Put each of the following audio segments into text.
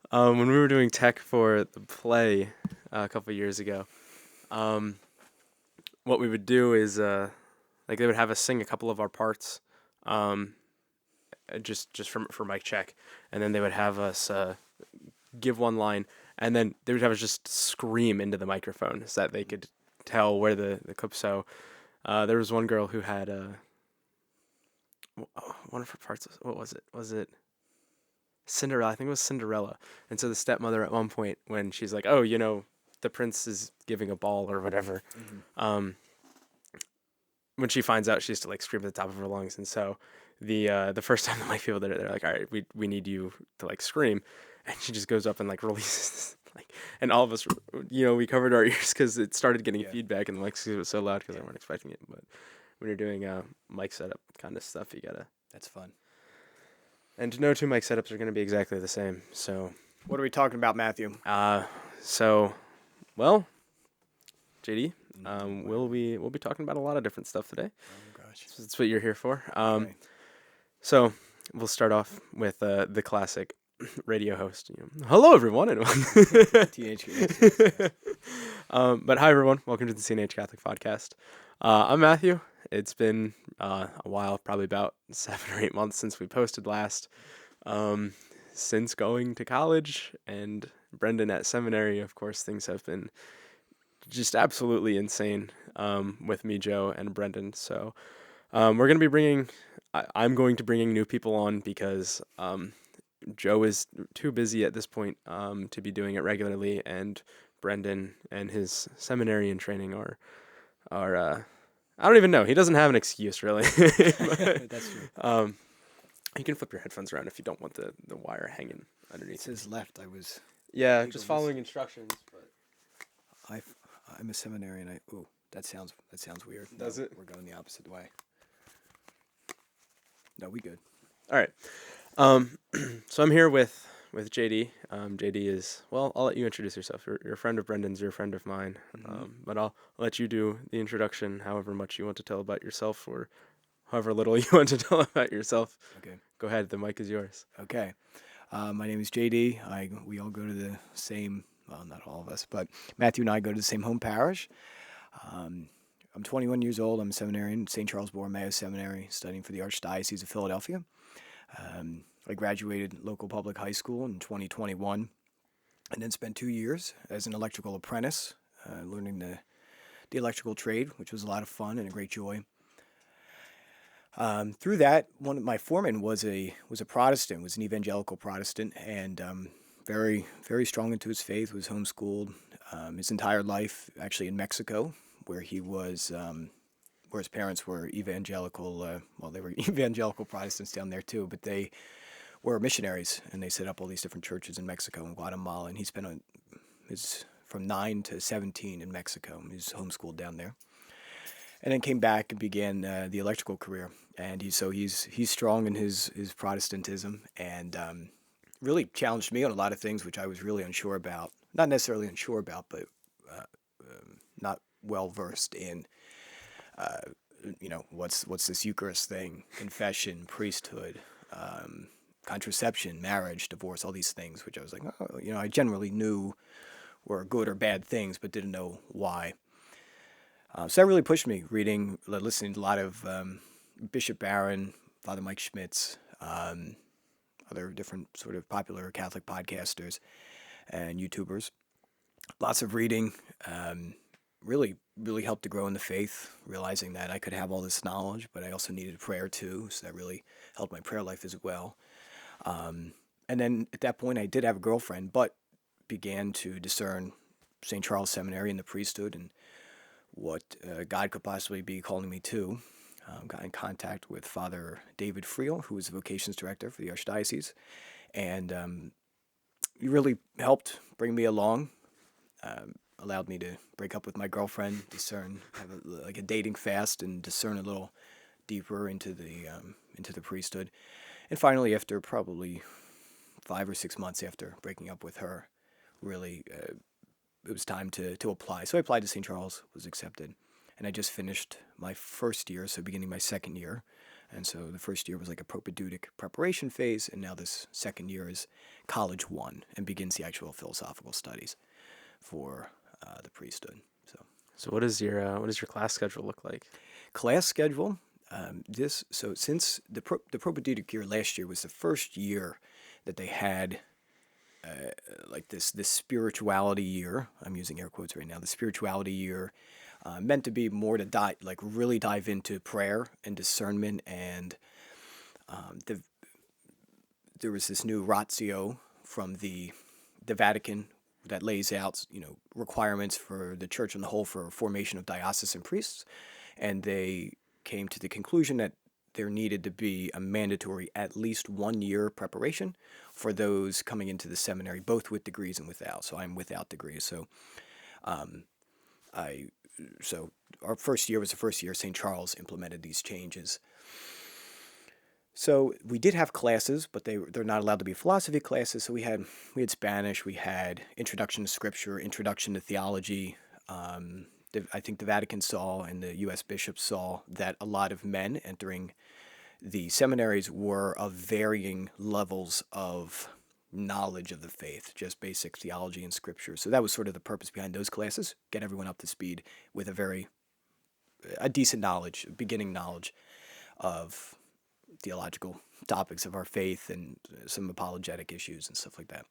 When we were doing tech for the play a couple years ago, um, what we would do is like they would have us sing a couple of our parts, um, just for mic check, and then they would have us give one line, and then they would have us just scream into the microphone so that they could tell where the clip. So there was one girl who had one of her parts. What was it? Was it Cinderella? I think it was Cinderella. And so the stepmother at one point, when she's like, "Oh, the prince is giving a ball or whatever," um, when she finds out, she has to like scream at the top of her lungs. And so the first time the white people did it, they're like, "All right, we need you to like scream," and she just goes up and like releases like, and all of us, we covered our ears because it started getting feedback, and the mic was so loud because I weren't expecting it. But when you're doing mic setup kind of stuff, you gotta. That's fun. And no two mic setups are going to be exactly the same. So, What are we talking about, Matthew? well, JD, we'll be talking about a lot of different stuff today. Oh gosh, That's what you're here for. Okay. So we'll start off with the classic radio host. Hello everyone, and Teenage kids. but hi everyone, welcome to the Teenage Catholic Podcast. I'm Matthew. It's been a while, probably about 7 or 8 months since we posted last. Since going to college and Brendan at seminary, of course, things have been just absolutely insane with me, Joe, and Brendan. So I'm going to bringing new people on because Joe is too busy at this point to be doing it regularly, and Brendan and his seminary and training are I don't even know. He doesn't have an excuse, really. That's true. You can flip your headphones around if you don't want the wire hanging It underneath. says left. I was. Yeah, Legal just following instructions. But I'm a seminarian. That sounds weird. Does it? We're going the opposite way. No, we good. All right. So I'm here with JD. JD is, well, I'll let you introduce yourself. You're a friend of Brendan's, you're a friend of mine. But I'll let you do the introduction, however much you want to tell about yourself, or however little you want to tell about yourself. Okay. Go ahead. The mic is yours. Okay. My name is JD. We all go to the same. Well, not all of us, but Matthew and I go to the same home parish. I'm 21 years old. I'm a seminarian, St. Charles Borromeo Seminary, studying for the Archdiocese of Philadelphia. I graduated local public high school in 2021, and then spent 2 years as an electrical apprentice, learning the electrical trade, which was a lot of fun and a great joy. Through that, one of my foremen was a Protestant, was an evangelical Protestant, and very, very strong into his faith, was homeschooled his entire life, actually in Mexico, where he was, where his parents were evangelical, they were evangelical Protestants down there too, but they were missionaries, and they set up all these different churches in Mexico and Guatemala, and he spent from 9 to 17 in Mexico. He was homeschooled down there. And then came back and began the electrical career, and he's strong in his Protestantism, and really challenged me on a lot of things which I was really unsure about. Not necessarily unsure about, but not well versed in. What's this Eucharist thing? Confession, priesthood, contraception, marriage, divorce, all these things, which I was like, I generally knew were good or bad things, but didn't know why. So that really pushed me, listening to a lot of Bishop Barron, Father Mike Schmitz, other different sort of popular Catholic podcasters and YouTubers. Lots of reading, really, really helped to grow in the faith, realizing that I could have all this knowledge, but I also needed prayer too, so that really helped my prayer life as well. And then at that point, I did have a girlfriend, but began to discern St. Charles Seminary and the priesthood and what God could possibly be calling me to. Got in contact with Father David Friel, who was the vocations director for the Archdiocese, and he really helped bring me along, allowed me to break up with my girlfriend, have a dating fast, and discern a little deeper into the priesthood. And finally, after probably 5 or 6 months after breaking up with her, really it was time to apply. So I applied to St. Charles, was accepted, and I just finished my first year, so beginning my second year, And so the first year was like a propedeutic preparation phase, and now this second year is College 1 and begins the actual philosophical studies for the priesthood. So what does your class schedule look like? Class schedule. Since the propedeutic year last year was the first year that they had like this spirituality year. I'm using air quotes right now. The spirituality year meant to be more to really dive into prayer and discernment, and there was this new ratio from the Vatican that lays out requirements for the church on the whole for formation of diocesan priests, and they came to the conclusion that there needed to be a mandatory at least 1 year preparation for those coming into the seminary, both with degrees and without. So I'm without degrees. So our first year was the first year St. Charles implemented these changes. So we did have classes, but they're not allowed to be philosophy classes. So we had Spanish, we had Introduction to Scripture, Introduction to Theology. I think the Vatican saw and the U.S. bishops saw that a lot of men entering the seminaries were of varying levels of knowledge of the faith, just basic theology and scripture. So that was sort of the purpose behind those classes, get everyone up to speed with a decent knowledge, beginning knowledge of theological topics of our faith and some apologetic issues and stuff like that.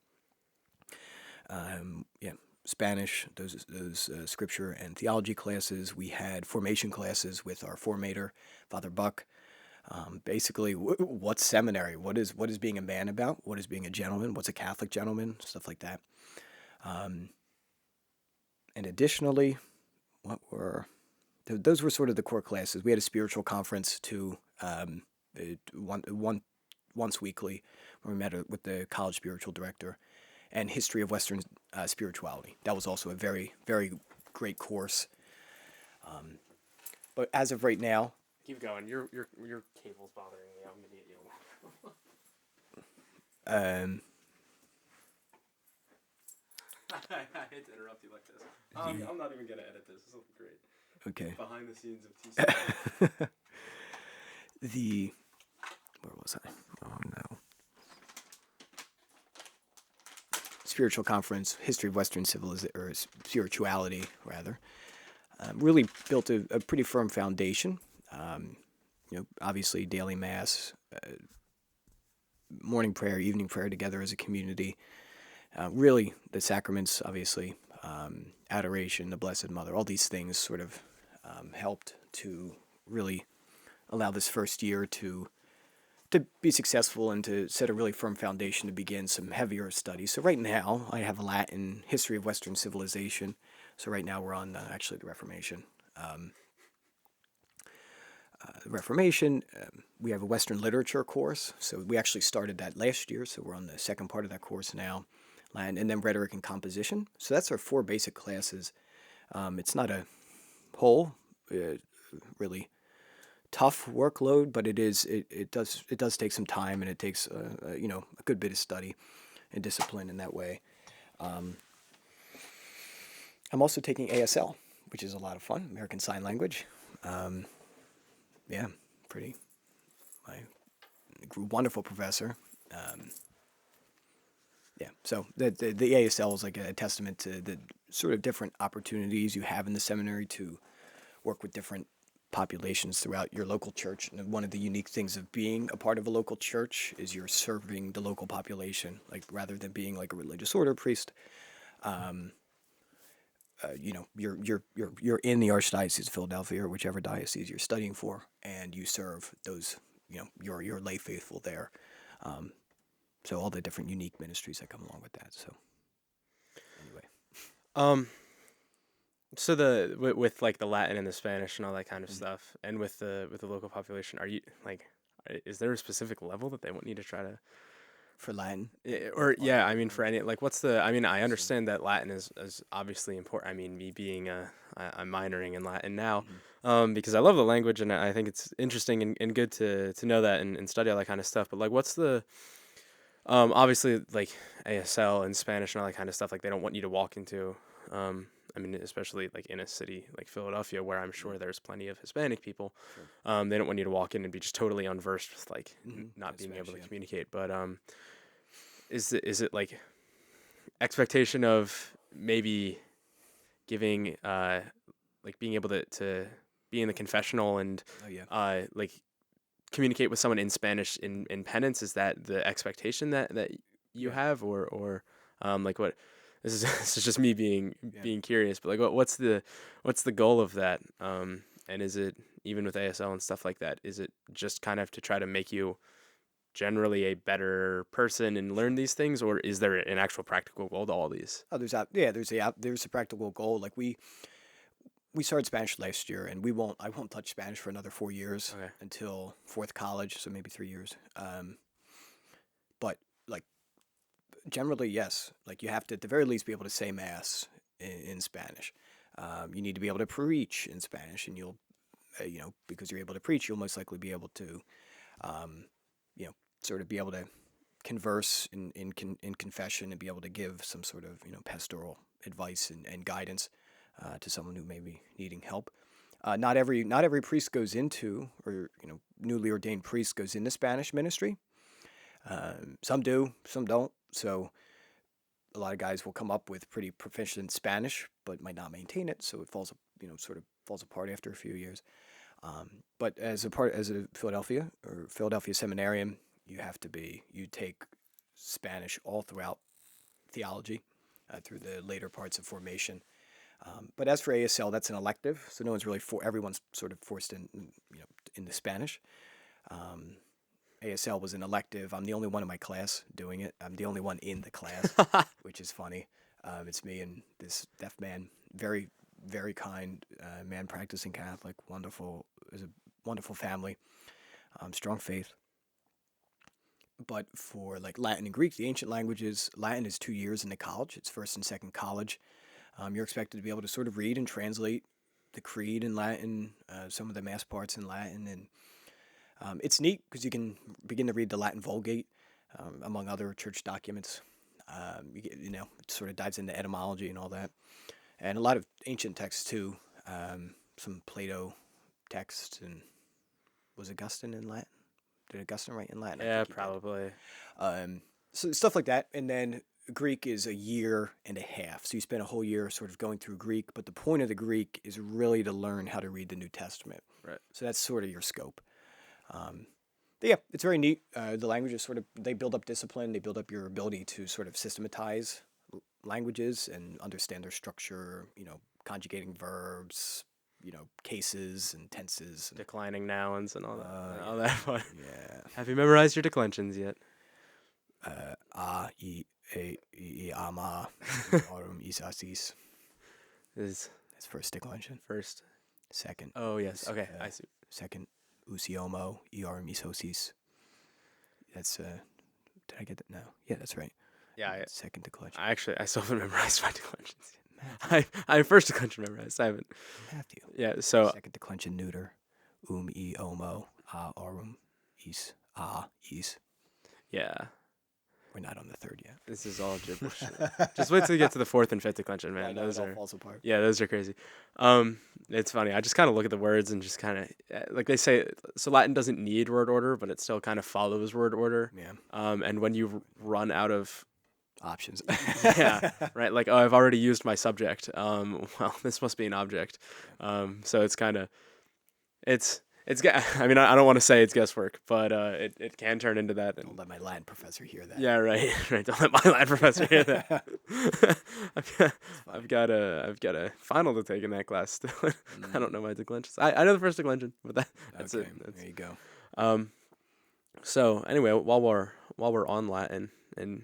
Spanish, those scripture and theology classes. We had formation classes with our formator, Father Buck. Basically, what's seminary? What is being a man about? What is being a gentleman? What's a Catholic gentleman? Stuff like that. And additionally, those were sort of the core classes. We had a spiritual conference too, once weekly, where we met with the college spiritual director, and history of Western spirituality. That was also a very, very great course. But as of right now, Keep going. Your cable's bothering me. I'm gonna get you. I hate to interrupt you like this. I'm not even gonna edit this. This will be great. Okay. Behind the scenes of TC. Where was I? Oh no. Spiritual conference, history of Western spirituality, rather. Really built a pretty firm foundation. Obviously daily mass, morning prayer, evening prayer together as a community. Really, the sacraments, obviously, adoration, the Blessed Mother, all these things sort of helped to really allow this first year to be successful and to set a really firm foundation to begin some heavier studies. So right now, I have a Latin history of Western civilization. So right now we're on actually the Reformation. We have a Western literature course. So we actually started that last year. So we're on the second part of that course now. Latin, and then rhetoric and composition. So that's our 4 basic classes. It's not a whole really tough workload, but it does take some time, and it takes a good bit of study and discipline in that way. I'm also taking ASL, which is a lot of fun, American Sign Language. My wonderful professor. So the ASL is like a testament to the sort of different opportunities you have in the seminary to work with different populations throughout your local church. And one of the unique things of being a part of a local church is you're serving the local population, like rather than being like a religious order priest. You're in the Archdiocese of Philadelphia or whichever diocese you're studying for, and you serve those, your lay faithful there. So all the different unique ministries that come along with that. So anyway. So with like the Latin and the Spanish and all that kind of stuff, and with the local population, is there a specific level that they want you to try to? For Latin? For any, like, I understand that Latin is obviously important. I mean, me being I'm minoring in Latin now, because I love the language, and I think it's interesting and good to know that and study all that kind of stuff. But like, what's the obviously like ASL and Spanish and all that kind of stuff, like they don't want you to walk into I mean, especially like in a city like Philadelphia, where I'm sure there's plenty of Hispanic people. Sure. They don't want you to walk in and be just totally unversed with like not That's being able to yeah. communicate. But is it like expectation of maybe giving like being able to be in the confessional and Oh yeah. like communicate with someone in Spanish in penance? Is that the expectation that you Yeah. have, or like what? This is this is just me Yeah. being curious, but like what's the goal of that? And is it even with ASL and stuff like that? Is it just kind of to try to make you generally a better person and learn these things, or is there an actual practical goal to all these? Oh, there's a practical goal. Like we started Spanish last year, and I won't touch Spanish for another 4 years Okay. until fourth college, so maybe 3 years. But like generally, yes, like you have to at the very least be able to say mass in Spanish. You need to be able to preach in Spanish, and you'll because you're able to preach, you'll most likely be able to um, sort of be able to converse in confession and be able to give some sort of pastoral advice and guidance to someone who may be needing help. Not every priest goes into, or newly ordained priest goes into Spanish ministry. Some do, some don't. So a lot of guys will come up with pretty proficient Spanish, but might not maintain it. So it falls, sort of falls apart after a few years. But as a Philadelphia seminarian, you take Spanish all throughout theology, through the later parts of formation. But as for ASL, that's an elective, so no one's really everyone's sort of forced into Spanish. ASL was an elective. I'm the only one in my class doing it. I'm the only one in the class, which is funny. It's me and this deaf man, very, very kind man, practicing Catholic, wonderful. It was a wonderful family, strong faith. But for like Latin and Greek, the ancient languages, Latin is 2 years in the college. It's first and second college. You're expected to be able to sort of read and translate the creed in Latin, some of the mass parts in Latin, and it's neat because you can begin to read the Latin Vulgate, among other church documents. It sort of dives into etymology and all that, and a lot of ancient texts too. Some Plato text, and was Augustine in Latin? Did Augustine write in Latin? I Yeah, think he did. probably. So stuff like that, and then Greek is a year and a half. So you spend a whole year sort of going through Greek, but the point of the Greek is really to learn how to read the New Testament. Right. So that's sort of your scope. But yeah, it's very neat. The languages they build up discipline. They build up your ability to sort of systematize languages and understand their structure. Conjugating verbs. Cases and tenses. Declining nouns and all that. All that fun. Yeah. Have you memorized your declensions yet? A, I, E, ama, aurum, isasis. Is That's first declension. first. Second. Oh yes. Okay, I see. Second, usiomo, aurum, isosis. That's did I get that? No. Yeah, that's right. Yeah, Second declension. I still haven't memorized my declensions. I first declension memorized. I haven't. Matthew. Yeah. So Second declension neuter. E omo, a aurum, is, is. yeah, We're not on the third yet. this is all gibberish. Just wait till you get to the fourth and fifth declension, man. I know, Those it all are falls apart. yeah, those are crazy. It's funny. I just kind of look at the words and just kind of like they say. So Latin doesn't need word order, but it still kind of follows word order. Yeah. And when you run out of Options. yeah, right. Like, oh, I've already used my subject. Well, this must be an object. So it's kind of, I mean, I don't want to say it's guesswork, but it can turn into that. Don't let my Latin professor hear that. Yeah, right, right. Don't let my Latin professor hear that. I've got a final to take in that class still. I don't know my declensions. I know the first declension, but that's Okay, it. there you go. So anyway, while we're on Latin and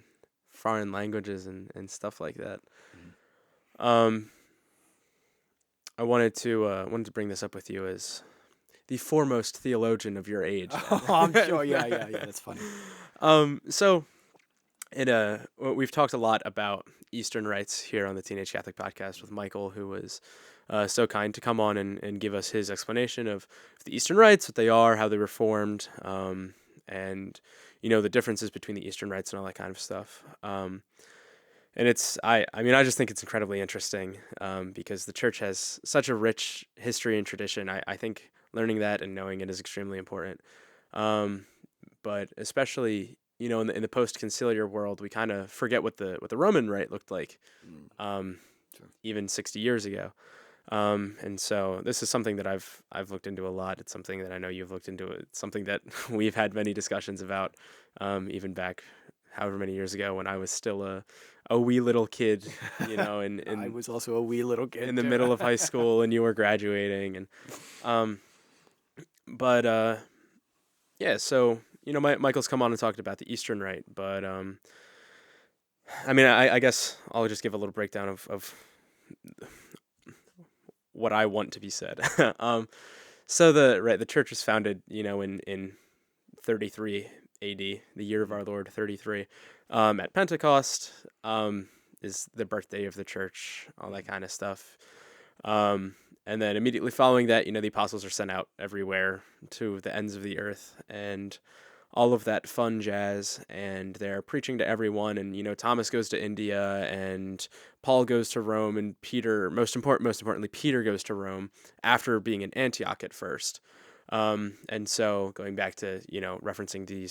foreign languages and stuff like that, I wanted to bring this up with you as the foremost theologian of your age. Oh, I'm sure. Yeah. That's funny. So we've talked a lot about Eastern rites here on the Teenage Catholic Podcast with Michael, who was so kind to come on and give us his explanation of the Eastern rites, what they are, how they were formed, and the differences between the Eastern rites and all that kind of stuff. And I mean, I just think it's incredibly interesting, because the church has such a rich history and tradition. I think learning that and knowing it is extremely important. Um, but especially, in the post-conciliar world, we kind of forget what the Roman Rite looked like, Mm, um, sure. even 60 years ago. And so this is something that I've looked into a lot. It's something that I know you've looked into. It's something that we've had many discussions about, even back however many years ago when I was still a wee little kid, in I was also a wee little in kid the too. middle of high school, and you were graduating, and um, but yeah. So Michael's come on and talked about the Eastern Rite, but I mean, I guess I'll just give a little breakdown of what I want to be said. So the church was founded, in 33 AD, the year of Mm, our Lord 33. At Pentecost, is the birthday of the church, all that mm, kind of stuff. Um, and then immediately following that, the apostles are sent out everywhere to the ends of the earth, and all of that fun jazz, and they're preaching to everyone. And Thomas goes to India, and Paul goes to Rome, and Peter, most importantly, Peter goes to Rome after being in Antioch at first. And so going back to referencing the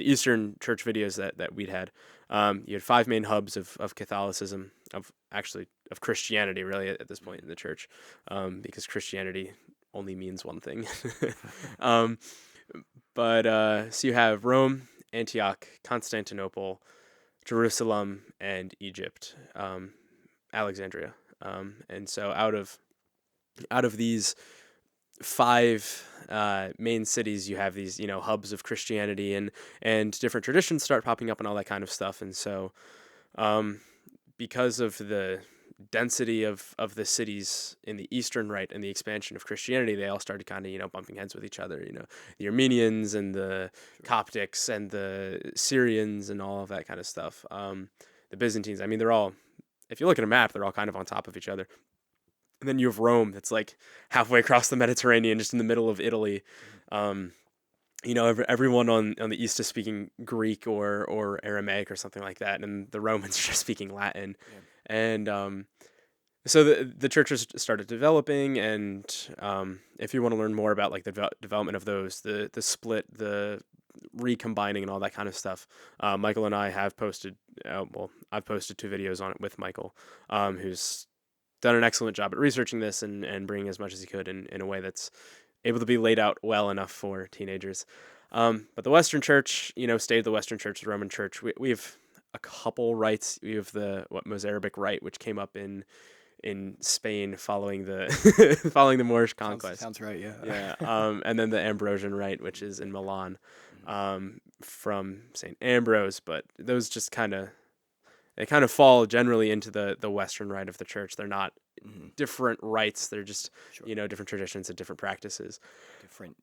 Eastern Church videos that we'd had, you had five main hubs of Catholicism, of Christianity, really, at this point in the church, because Christianity only means one thing. um, but so you have Rome, Antioch, Constantinople, Jerusalem, and Egypt, Alexandria. And so out of these five main cities, you have these hubs of Christianity, and different traditions start popping up and all that kind of stuff. And so um, because of the density of the cities in the Eastern Rite and the expansion of Christianity, they all started kind of bumping heads with each other. The Armenians and the sure. Coptics and the Syrians and all of that kind of stuff. The Byzantines. I mean, they're all. If you look at a map, they're all kind of on top of each other. And then you have Rome, that's like halfway across the Mediterranean, just in the middle of Italy. Mm, Um, everyone on the east is speaking Greek or Aramaic or something like that, and the Romans are just speaking Latin. yeah. And so the churches started developing, and if you want to learn more about like the development of those, the split, the recombining, and all that kind of stuff, Michael and I have posted. I've posted two videos on it with Michael, who's done an excellent job at researching this and bringing as much as he could in a way that's able to be laid out well enough for teenagers. But the Western Church, stayed the Western Church, the Roman Church. We have a couple rites. We have the Mozarabic rite, which came up in Spain following the following the Moorish conquest. Sounds right. Yeah. Yeah. And then the Ambrosian rite, which is in Milan, Mhm, from Saint Ambrose. But those just they kind of fall generally into the Western rite of the church. They're not mhm, different rites. They're just sure. different traditions and different practices. Different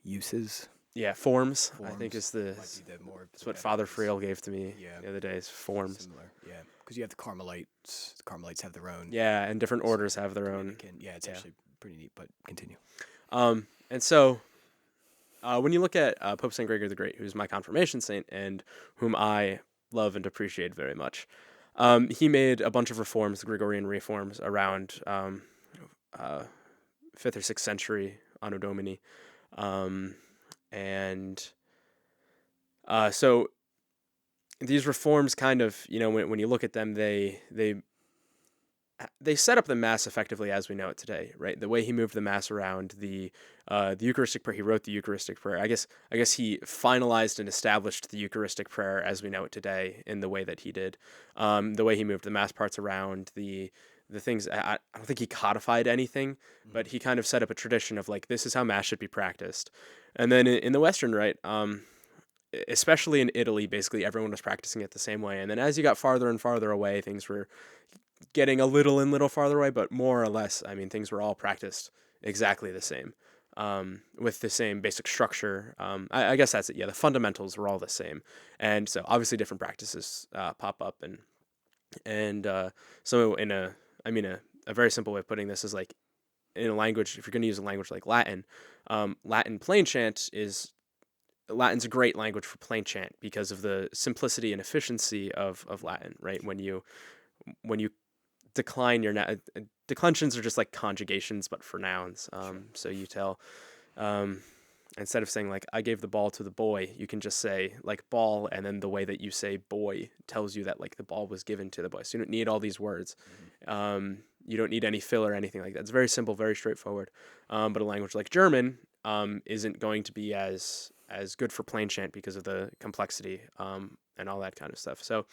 uses, Yeah, forms, I think, forms is the might be the more is what better Father phrase. Frail gave to me Yeah, the other day. Is forms. similar. Yeah, because you have the Carmelites. The Carmelites have their own Yeah, and different orders have their own. Dominican. Yeah, it's Yeah. actually pretty neat. But continue. And so when you look at Pope Saint Gregory the Great, who's my confirmation saint and whom I love and appreciate very much, he made a bunch of reforms, the Gregorian reforms, around uh, 5th or 6th century Anno Domini, um, and so these reforms kind of, when you look at them, they set up the mass effectively as we know it today, right? The way he moved the mass around, the Eucharistic prayer, he wrote the Eucharistic prayer. I guess he finalized and established the Eucharistic prayer as we know it today in the way that he did. The way he moved the mass parts around, the things. I don't think he codified anything, but Mhm, he kind of set up a tradition of like, this is how mass should be practiced. And then in the Western Rite, especially in Italy, basically everyone was practicing it the same way. And then as you got farther and farther away, things were getting a little farther away, but more or less, I mean, things were all practiced exactly the same, with the same basic structure. I guess that's it. Yeah, the fundamentals were all the same, and so obviously different practices pop up, and so I mean, a very simple way of putting this is like in a language. If you're going to use a language like Latin, Latin plain chant is Latin's a great language for plain chant because of the simplicity and efficiency of Latin, right? When you decline your declensions are just like conjugations, but for nouns. So you tell, instead of saying like I gave the ball to the boy, you can just say like ball, and then the way that you say boy tells you that like the ball was given to the boy. So you don't need all these words. You don't need any fill or anything like that. It's very simple, very straightforward. But a language like German isn't going to be as good for plain chant because of the complexity and all that kind of stuff. So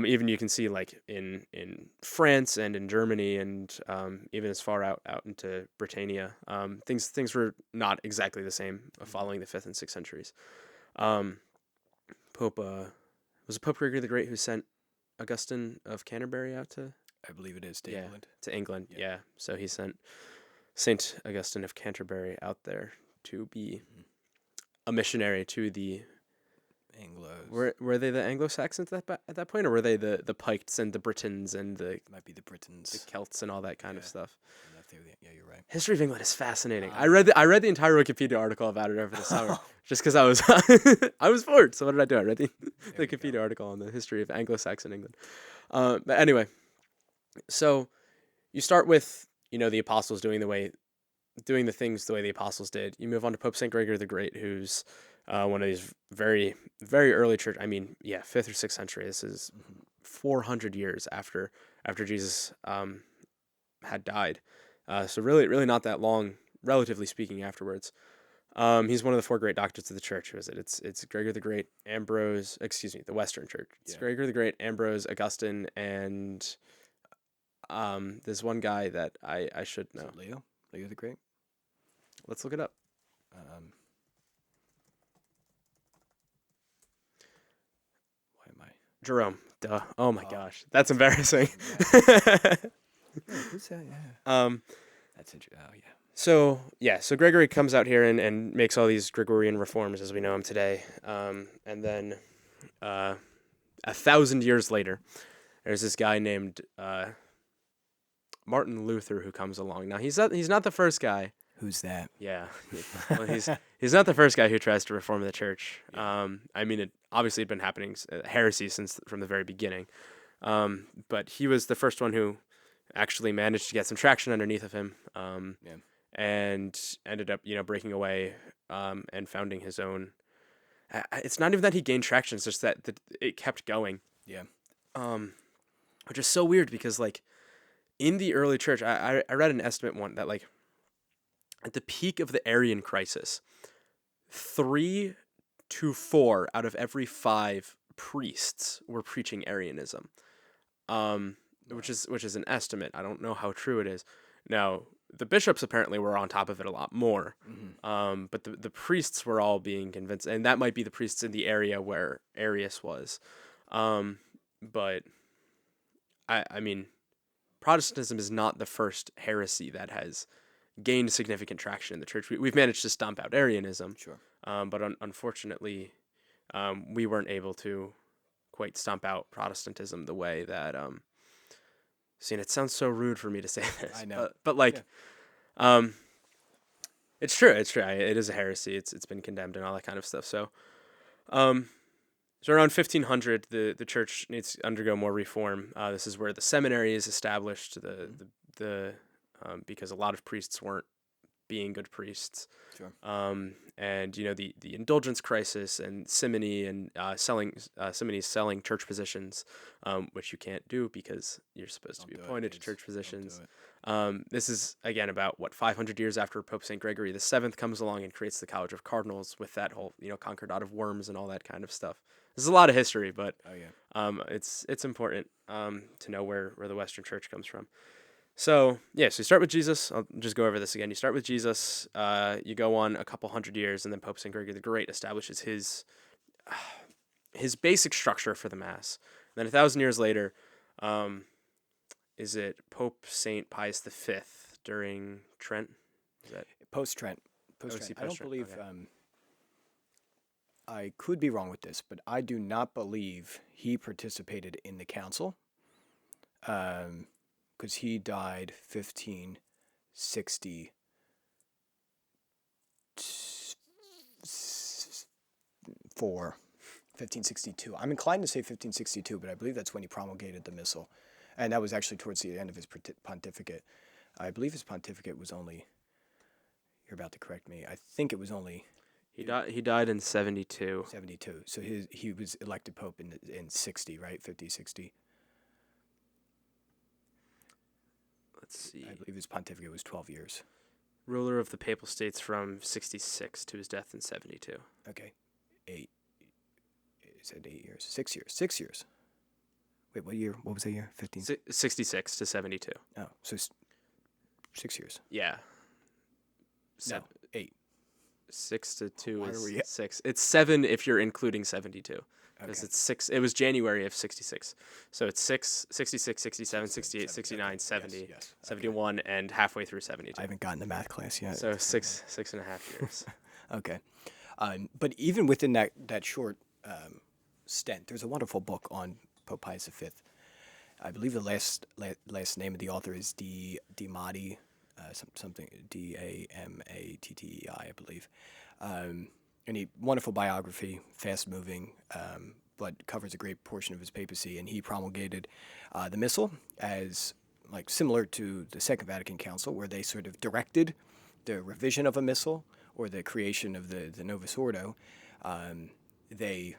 even you can see like in France and in Germany and even as far out into Britannia, things were not exactly the same following the 5th and 6th centuries. Pope was it Pope Gregory the Great who sent Augustine of Canterbury out to, I believe it is, to England. To England. Yeah. So he sent Saint Augustine of Canterbury out there to be a missionary to the Anglos. Were they the Anglo-Saxons at that point, or were they the Picts and the Britons and Might be the Britons, the Celts and all that kind of stuff? Yeah, you're right. History of England is fascinating. I read the entire Wikipedia article about it over the summer, just because I was I was bored. So what did I do? I read the Wikipedia article on the history of Anglo-Saxon England. But anyway, so you start with the apostles doing the things the way the apostles did. You move on to Pope Saint Gregory the Great, who's one of these very, very early church. 5th or 6th century. This is 400 years after Jesus had died. So really, really not that long, relatively speaking, afterwards. He's one of the 4 great doctors of the church. Who is it? It's Gregory the Great, Ambrose. Excuse me, the Western Church. It's Gregory the Great, Ambrose, Augustine, and there's one guy that I should know. Is it Leo the Great. Let's look it up. Jerome. Duh. Oh my gosh. That's embarrassing. Who's that? Yeah. That's interesting. Oh, yeah. So Gregory comes out here and makes all these Gregorian reforms as we know them today. And then 1,000 years later, there's this guy named Martin Luther who comes along. Now he's not the first guy. Who's that? Yeah. Well, he's not the first guy who tries to reform the church. It obviously had been happening, heresy from the very beginning. But he was the first one who actually managed to get some traction underneath of him. And ended up, breaking away and founding his own. It's not even that he gained traction; it's just that it kept going. Yeah. Which is so weird because, like, in the early church, I read an estimate one that, like, at the peak of the Arian crisis, 3 to 4 out of every 5 priests were preaching Arianism, which is an estimate. I don't know how true it is. Now, the bishops apparently were on top of it a lot more, but the priests were all being convinced, and that might be the priests in the area where Arius was. But I mean, Protestantism is not the first heresy that has gained significant traction in the church. We've managed to stomp out Arianism, sure, but unfortunately, we weren't able to quite stomp out Protestantism the way that. See, and it sounds so rude for me to say this. I know, but like, it's true. It's true. It is a heresy. It's been condemned and all that kind of stuff. So, so around 1500, the church needs to undergo more reform. This is where the seminary is established. Because a lot of priests weren't being good priests. Sure. And the indulgence crisis and simony and simony selling church positions, which you can't do because you're supposed to be appointed to church positions. This is again about 500 years after Pope Saint Gregory VII comes along and creates the College of Cardinals with that whole concordat of worms and all that kind of stuff. There's a lot of history, but it's important to know where the Western Church comes from. So you start with Jesus. I'll just go over this again. You start with Jesus. You go on a couple hundred years, and then Pope Saint Gregory the Great establishes his basic structure for the Mass. And then 1,000 years later, is it Pope Saint Pius V during Trent? Is that post-Trent? I don't believe. Okay. I could be wrong with this, but I do not believe he participated in the council. Because he died 1560. for 1562. I'm inclined to say 1562, but I believe that's when he promulgated the Missal. And that was actually towards the end of his pontificate. I believe his pontificate was only, you're about to correct me, I think it was only He died in 72. 72. So he was elected pope in 60, right? 50, 60. Let's see. I believe his pontificate was 12 years. Ruler of the Papal States from 66 to his death in 72. Okay. 8. Is it 8 years? 6 years. 6 years. Wait, what year? What was that year? 15? 66 to 72. Oh, so 6 years. Yeah. No, 8. 6 to 2 Why are we is 6. It's 7 if you're including 72. Because Okay. it's 6. It was January of 66. So it's 6, 66, 67, 68, 69, Okay. 70, Yes. 71, and halfway through 72. I haven't gotten to math class yet. So 6.5 years. Okay. But even within that short stint, there's a wonderful book on Pope Pius V. I believe the last name of the author is Damatti, something Damatti, I believe. And he wonderful biography, fast moving, but covers a great portion of his papacy. And he promulgated the Missal as like similar to the Second Vatican Council, where they sort of directed the revision of a missal or the creation of the Novus Ordo. They,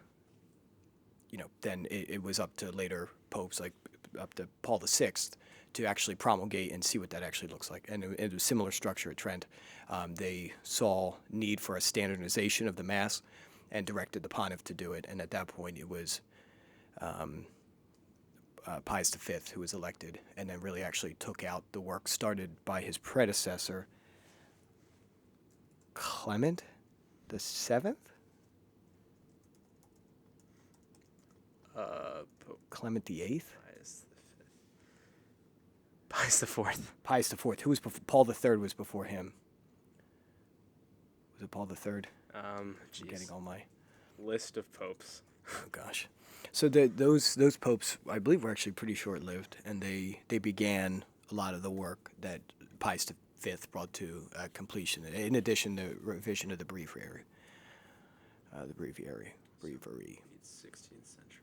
then it was up to later popes, like up to Paul VI, to actually promulgate and see what that actually looks like. And it was a similar structure at Trent. They saw need for a standardization of the Mass and directed the pontiff to do it. And at that point, it was Pius V who was elected, and then really actually took out the work started by his predecessor, Clement the Seventh. Clement the Eighth. Pius the Fourth. Pius the Fourth. Who was before? Paul the Third was before him. Was it Paul the Third? I'm getting all my list of popes. Oh gosh. So those popes, I believe, were actually pretty short-lived, and they began a lot of the work that Pius V brought to completion. In addition to revision of the breviary. Breviary. 16th century.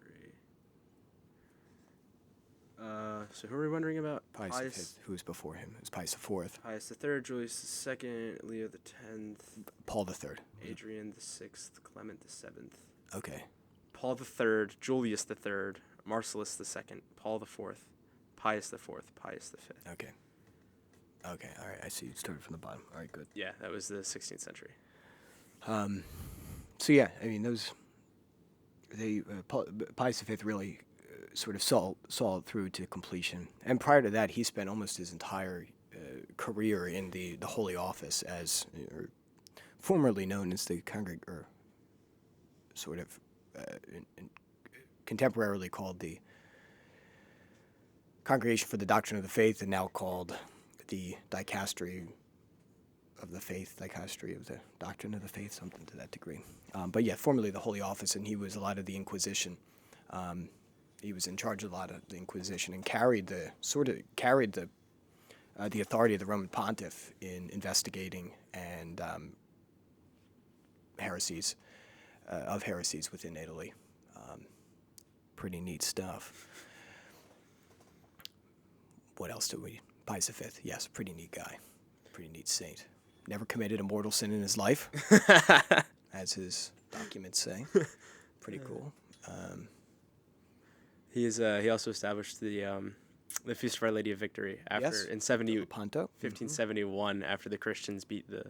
So who are we wondering about? Pius V, who was before him. It was Pius IV. Pius III, Julius II, Leo X, Paul III. Adrian VI, Clement VII. Okay. Paul III, Julius III, Marcellus II, Paul IV, Pius IV, Pius V. Okay. Okay. All right. I see. You started from the bottom. All right. Good. Yeah, that was the 16th century. So yeah, I mean those. Pius V really sort of saw it through to completion, and prior to that, he spent almost his entire career in the Holy Office, as formerly known as the contemporarily called the Congregation for the Doctrine of the Faith, and now called the Dicastery of the Faith, Dicastery of the Doctrine of the Faith, something to that degree. But yeah, formerly the Holy Office, and he was a lot of the Inquisition. He was in charge of a lot of the Inquisition and carried the authority of the Roman Pontiff in investigating and heresies within Italy. Pretty neat stuff. What else do we? Pius V, yes, pretty neat guy, pretty neat saint. Never committed a mortal sin in his life, as his documents say. Pretty cool. He also established the Feast of Our Lady of Victory in 1571 after the Christians beat the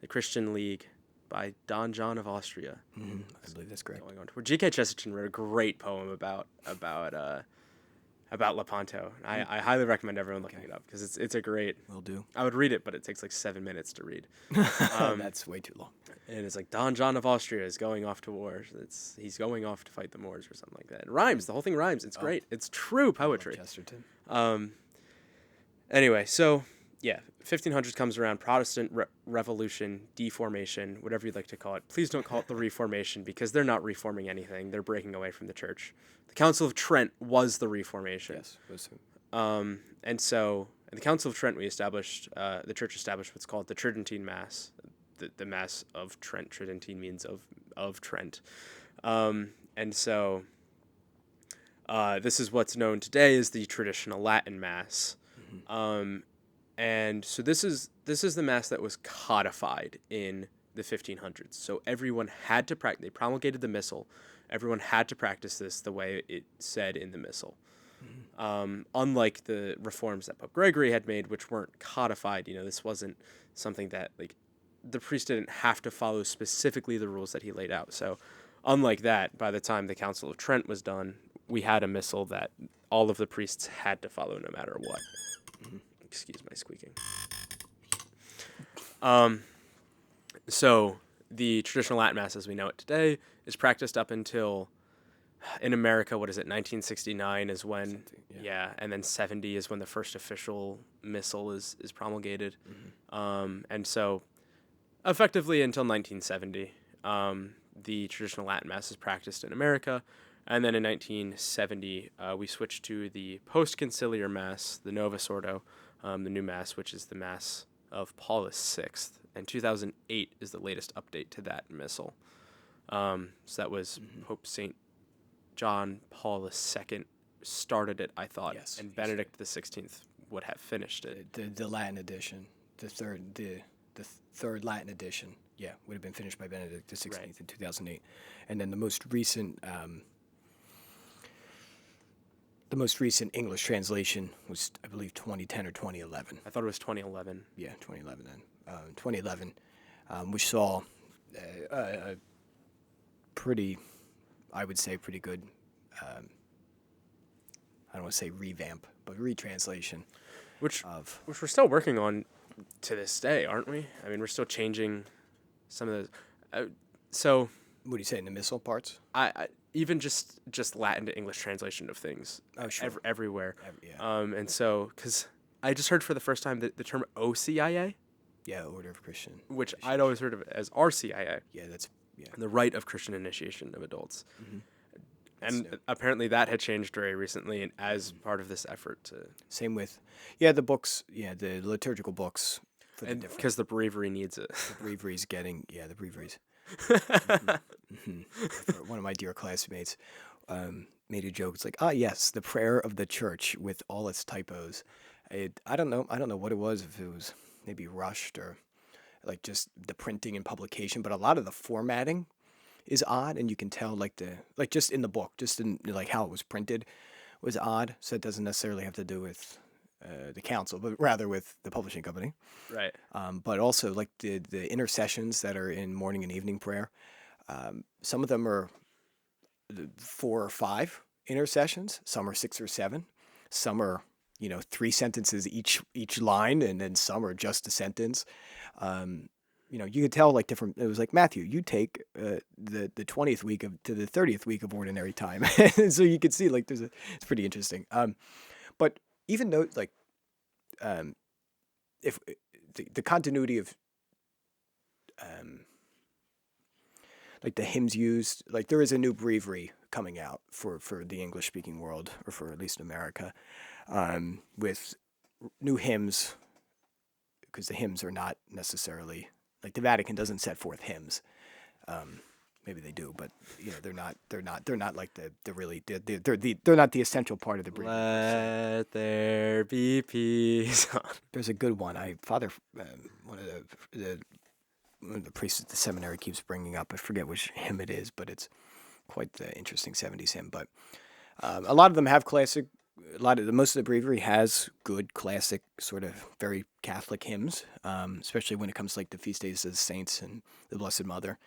Christian League by Don John of Austria. Mm-hmm. I believe that's correct. Where G.K. Chesterton wrote a great poem about Lepanto. I highly recommend everyone looking it up because it's a great. Will do. I would read it, but it takes like 7 minutes to read. That's way too long. And it's like Don John of Austria is going off to war. He's going off to fight the Moors or something like that. It rhymes. The whole thing rhymes. It's great. It's true poetry. Chesterton. Anyway, so yeah, 1500s comes around. Protestant revolution, deformation, whatever you'd like to call it. Please don't call it the Reformation because they're not reforming anything. They're breaking away from the church. The Council of Trent was the Reformation. Yes. And so at the Council of Trent, the church established what's called the Tridentine Mass. The Mass of Trent. Tridentine means of Trent. And so this is what's known today as the traditional Latin Mass. Um, and so this is the Mass that was codified in the 1500s. So everyone had to practice. They promulgated the Missal. Everyone had to practice this the way it said in the Missal. Unlike the reforms that Pope Gregory had made, which weren't codified, this wasn't something that the priest didn't have to follow specifically the rules that he laid out. So, unlike that, by the time the Council of Trent was done, we had a missal that all of the priests had to follow no matter what. Excuse my squeaking. So the traditional Latin Mass as we know it today is practiced up until, in America, what is it, 1969 is when, and then 70 is when the first official missal is promulgated. And so effectively until 1970, the traditional Latin Mass is practiced in America. And then in 1970, we switched to the post-conciliar Mass, the Novus Ordo, the new Mass, which is the Mass of Paul VI. And 2008 is the latest update to that missal. So that was Pope St. John Paul II started it, I thought, and Benedict XVI would have finished it. The Latin edition, the third Latin edition, would have been finished by Benedict XVI in 2008, and then the most recent English translation was, I believe, 2010 or 2011. I thought it was 2011. Yeah, 2011 then. 2011, which saw a pretty, I would say, pretty good, I don't want to say revamp, but retranslation. Which we're still working on to this day, aren't we? I mean, we're still changing some of those. So, what do you say in the missal parts? I even just Latin to English translation of things. Oh, sure. Everywhere. And so, because I just heard for the first time the term OCIA. Yeah, Order of Christian. Which I'd always heard of it as RCIA. Yeah, the Rite of Christian Initiation of Adults. And apparently that had changed very recently, and as part of this effort to... Same with, the books, the liturgical books. Because the breviary needs it. The breviary's getting, the breviaries. One of my dear classmates made a joke. It's like, yes, the prayer of the church with all its typos. I don't know what it was, if it was maybe rushed or like just the printing and publication, but a lot of the formatting is odd, and you can tell just in the book, just in like how it was printed was odd. So it doesn't necessarily have to do with the council, but rather with the publishing company. Right. But also like the intercessions that are in morning and evening prayer. Some of them are 4 or 5 intercessions. Some are 6 or 7. Some are 3 sentences each line, and then some are just a sentence. You could tell like different. It was like, Matthew, you take the 20th week to the 30th week of ordinary time, and so you could see like it's pretty interesting. But even though like if the continuity of like the hymns used, like there is a new breviary coming out for the English speaking world, or for at least America, with new hymns, because the hymns are not necessarily like the Vatican doesn't set forth hymns. Maybe they do, but they're not like they're not the essential part of the breviary. Let there be peace. There's a good one. One of the priests at the seminary keeps bringing up. I forget which hymn it is, but it's quite the interesting 70s hymn. But a lot of them have classic. Most of the breviary has good classic, sort of very Catholic hymns, especially when it comes to like the feast days of the saints and the Blessed Mother.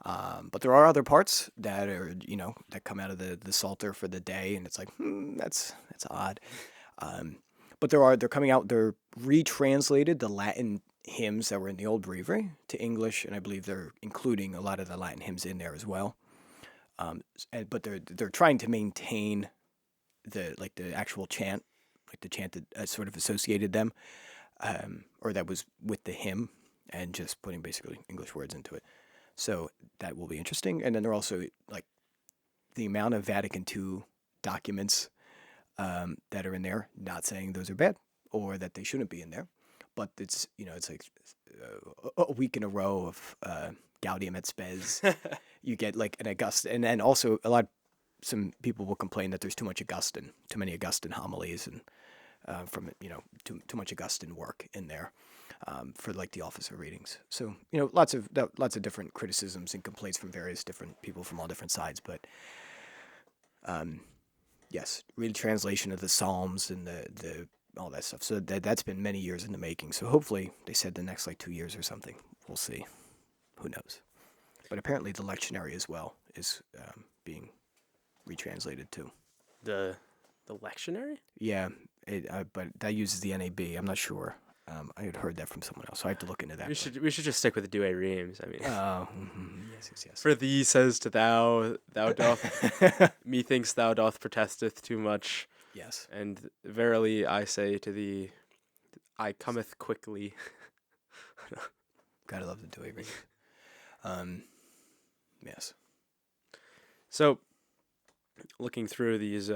But there are other parts that are that come out of the Psalter for the day, and it's like that's odd. But they're coming out. They're retranslated the Latin hymns that were in the old breviary to English, and I believe they're including a lot of the Latin hymns in there as well. But they're trying to maintain the actual chant, like the chant that sort of associated them, or that was with the hymn, and just putting basically English words into it. So that will be interesting. And then they're also like the amount of Vatican II documents that are in there, not saying those are bad or that they shouldn't be in there, but it's it's like a week in a row of Gaudium et Spes. You get like an Augustine, and then also some people will complain that there's too many Augustine homilies, and from too much Augustine work in there for like the officer readings. So lots of different criticisms and complaints from various different people from all different sides, but yes, retranslation of the Psalms and the all that stuff. So that's been many years in the making. So hopefully, they said the next like 2 years or something. We'll see. Who knows? But apparently, the lectionary as well is being retranslated too. The lectionary? Yeah, but that uses the NAB. I'm not sure. I had heard that from someone else, so I have to look into that. We should just stick with the Douay Rheims. I mean, yes. For thee says to thou doth, methinks thou doth protesteth too much. Yes. And verily I say to thee, I cometh quickly. Gotta love the Douay Rheims. Yes. So, looking through these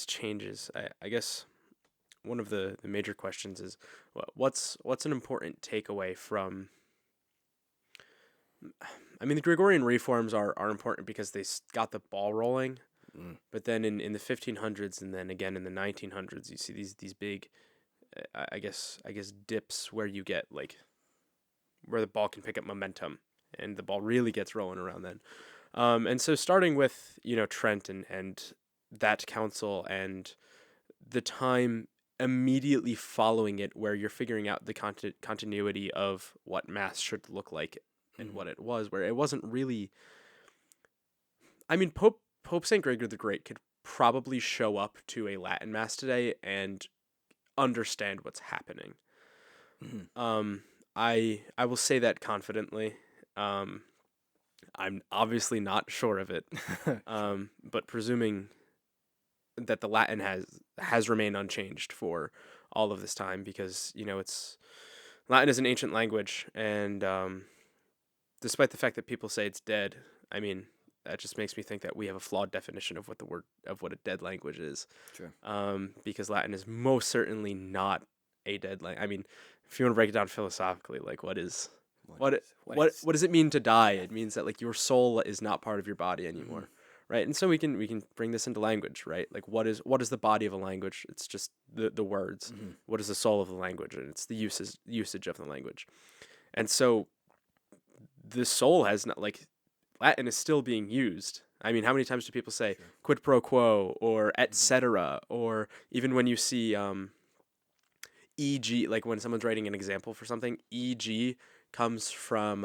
changes, I guess one of the major questions is what's an important takeaway from. I mean, the Gregorian reforms are important because they got the ball rolling, but then in the 1500s and then again in the 1900s, you see these big, I guess dips where you get like where the ball can pick up momentum and the ball really gets rolling around then. And so starting with Trent and that council and the time immediately following it, where you're figuring out the continuity of what Mass should look like and what it was, where it wasn't really. I mean, Pope Saint Gregory the Great could probably show up to a Latin Mass today and understand what's happening. I will say that confidently. I'm obviously not sure of it, but presuming that the Latin has remained unchanged for all of this time, because Latin is an ancient language, and despite the fact that people say it's dead, I mean that just makes me think that we have a flawed definition of what a dead language is. Sure. Because Latin is most certainly not a dead language. I mean, if you want to break it down philosophically, like what does it mean to die? It means that like your soul is not part of your body anymore, right? And so we can bring this into language, right? Like what is the body of a language? It's just the words. What is the soul of the language? And it's the usage of the language. And so the soul has not, like, Latin is still being used. I mean, how many times do people say quid pro quo or et cetera, or even when you see e.g., like when someone's writing an example for something, e.g. comes from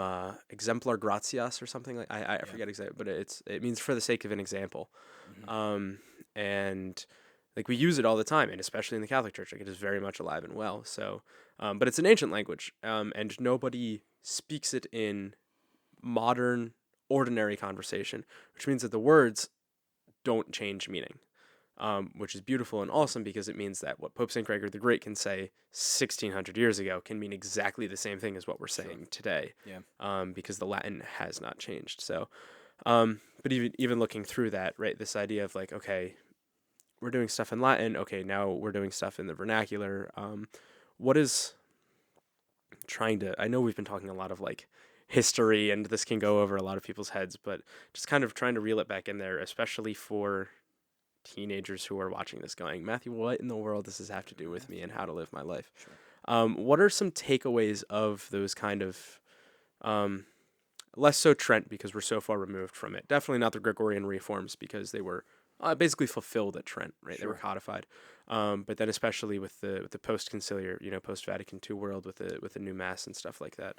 exemplar gratias or something like I forget exactly, but it means for the sake of an example, and like we use it all the time, and especially in the Catholic Church, like it is very much alive and well. So, but it's an ancient language, and nobody speaks it in modern ordinary conversation, which means that the words don't change meaning. Which is beautiful and awesome, because it means that what Pope St. Gregory the Great can say 1,600 years ago can mean exactly the same thing as what we're saying today. Yeah. Because the Latin has not changed. So, but even looking through that, right, this idea of like, okay, we're doing stuff in Latin. Okay, now we're doing stuff in the vernacular. What is trying to? I know we've been talking a lot of like history, and this can go over a lot of people's heads, but just kind of trying to reel it back in there, especially for teenagers who are watching this going, Matthew, what in the world does this have to do with me and how to live my life? Sure. What are some takeaways of those kind of, less so Trent because we're so far removed from it. Definitely not the Gregorian reforms because they were basically fulfilled at Trent, right? Sure. They were codified. But then especially with the post-conciliar, post-Vatican II world with the new Mass and stuff like that.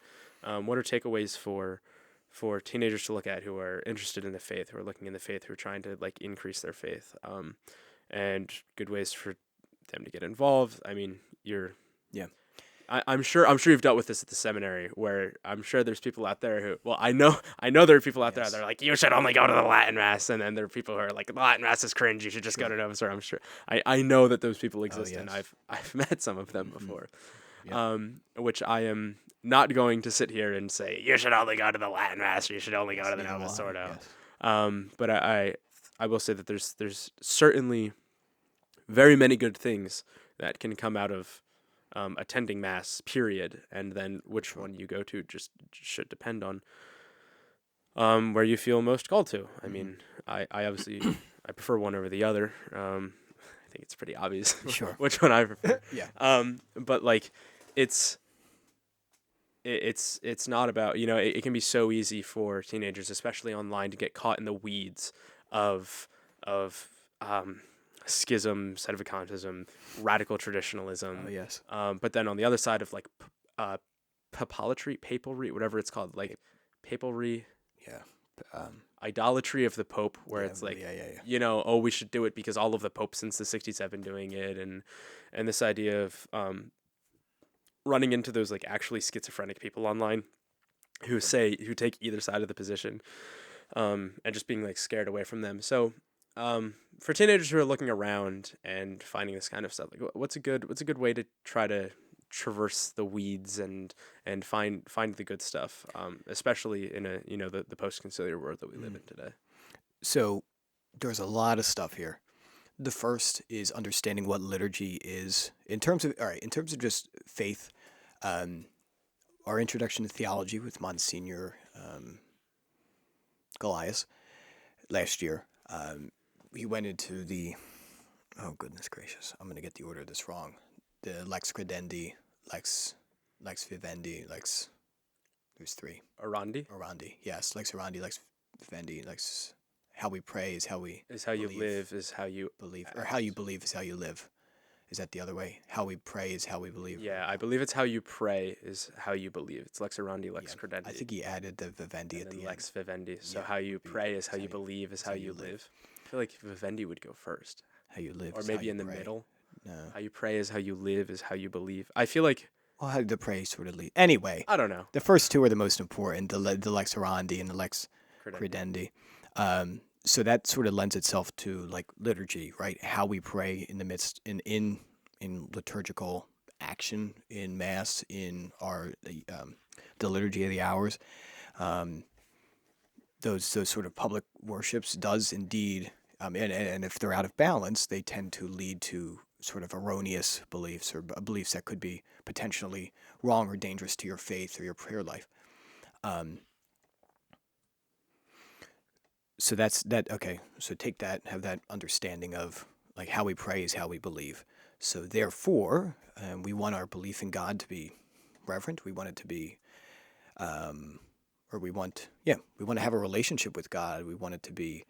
What are takeaways for teenagers to look at who are interested in the faith, who are looking in the faith, who are trying to like increase their faith, and good ways for them to get involved? I mean, I'm sure you've dealt with this at the seminary, where I'm sure there's people out there who, well, I know there are people out there that are like, you should only go to the Latin Mass, and then there are people who are like, the Latin Mass is cringe, you should just go to Novus Ordo. I'm sure I know that those people exist, and I've met some of them before, which I am not going to sit here and say you should only go to the Latin Mass or you should only go to the Novus Ordo. But I will say that there's certainly very many good things that can come out of attending mass, period, and then which one you go to just should depend on where you feel most called to. I mean, I obviously I prefer one over the other. I think it's pretty obvious Sure. which one I prefer. Yeah. But like, it's it's not about, it can be so easy for teenagers, especially online, to get caught in the weeds of schism, sedevacantism, radical traditionalism. Oh, yes. But then on the other side of like papalry, whatever it's called, like papalry, Yeah. idolatry of the Pope, where Yeah, it's like, yeah. oh, we should do it because all of the popes since the 60s have been doing it, and this idea of running into those like actually schizophrenic people online who take either side of the position, and just being like scared away from them. So for teenagers who are looking around and finding this kind of stuff, like what's a good way to try to traverse the weeds and find the good stuff, especially in a the post-conciliar world that we live in today. So there's a lot of stuff here. The first is understanding what liturgy is in terms of just faith. Our introduction to theology with Monsignor Goliath last year. He went into the, oh goodness gracious, I'm going to get the order of this wrong. The lex credendi, lex vivendi, lex. There's three. Orandi Yes, lex orandi, lex vivendi, lex. How we pray is how we is how believe. you live is how you believe, act. or how you believe is how you live. Is that the other way? How we pray is how we believe. Yeah, I believe it's how you pray is how you believe. It's lex orandi, lex credendi. I think he added the vivendi and at then the lex end. vivendi. So Yeah, how you pray is how you believe is how you live. I feel like vivendi would go first, How you live, or is how maybe you in the pray. middle. No. How you pray is how you live is how you believe. I feel like, Well, how the pray sort of lead. Anyway, I don't know. the first two are the most important. The lex orandi and the lex Credendi. credendi. So that sort of lends itself to like liturgy, right? How we pray in the midst in liturgical action, in mass, in our the liturgy of the hours. Those sort of public worships does indeed, and if they're out of balance, they tend to lead to sort of erroneous beliefs or beliefs that could be potentially wrong or dangerous to your faith or your prayer life. So that's that. Okay, so take that, have that understanding of like how we pray is how we believe. So therefore, we want our belief in God to be reverent. We want it to be, or we want to have a relationship with God. We want it to be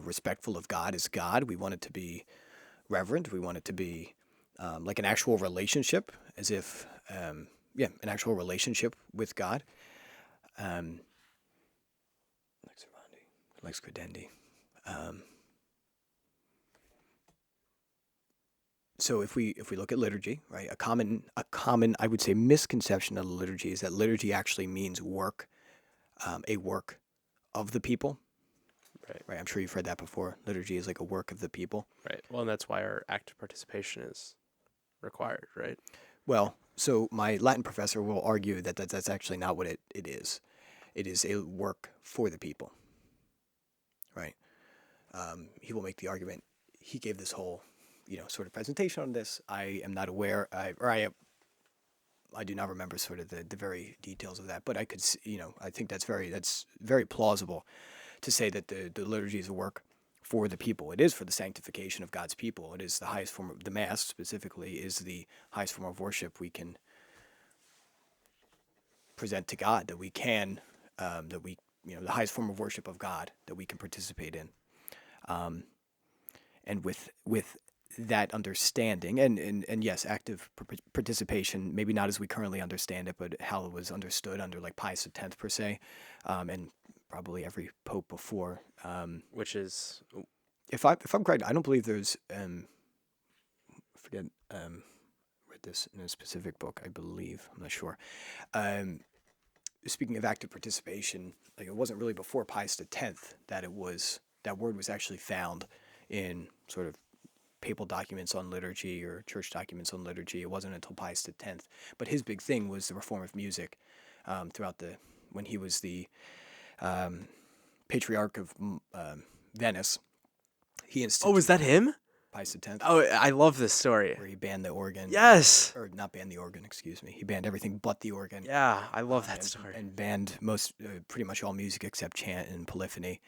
respectful of God as God. We want it to be reverent. We want it to be like an actual relationship, as if an actual relationship with God. Lex credendi. So if we look at liturgy, right, a common I would say misconception of the liturgy is that liturgy actually means work, a work of the people. Right. I'm sure you've heard that before. Liturgy is like a work of the people. Right. Well, and that's why our active participation is required, right? Well, so my Latin professor will argue that that's actually not what it is. It is a work for the people. Right. He will make the argument. He gave this whole, sort of presentation on this. I am not aware. I do not remember sort of the very details of that. But I could, I think that's very plausible to say that the liturgy is a work for the people. It is for the sanctification of God's people. It is the highest form of the Mass specifically is the highest form of worship we can present to God. That we can the highest form of worship of God that we can participate in. And with that understanding, and yes, active participation, maybe not as we currently understand it, but how it was understood under like Pius X per se, and probably every pope before. Which is, if I'm correct, I don't believe there's read this in a specific book. I believe, I'm not sure. Speaking of active participation, like it wasn't really before Pius X that word was actually found in sort of papal documents on liturgy or church documents on liturgy. It wasn't until Pius X. But his big thing was the reform of music when he was the Patriarch of Venice. He instituted. oh, is that him? Pius X, Oh, I love this story. where he banned the organ. Yes. Or not banned the organ, excuse me. He banned everything but the organ. Yeah, I love that and, story. and banned pretty much all music except chant and polyphony,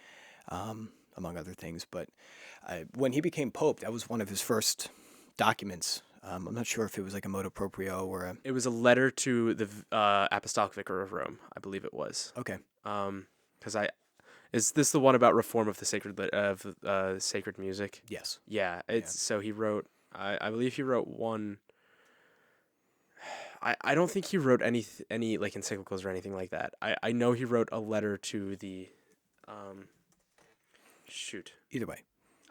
among other things. But when he became pope, that was one of his first documents. I'm not sure if it was like a motu proprio or a. It was a letter to the Apostolic Vicar of Rome, I believe it was. Okay. Because is this the one about reform of the sacred music? Yes. Yeah, so he wrote. I believe he wrote one. I don't think he wrote any like encyclicals or anything like that. I know he wrote a letter to the, shoot. Either way.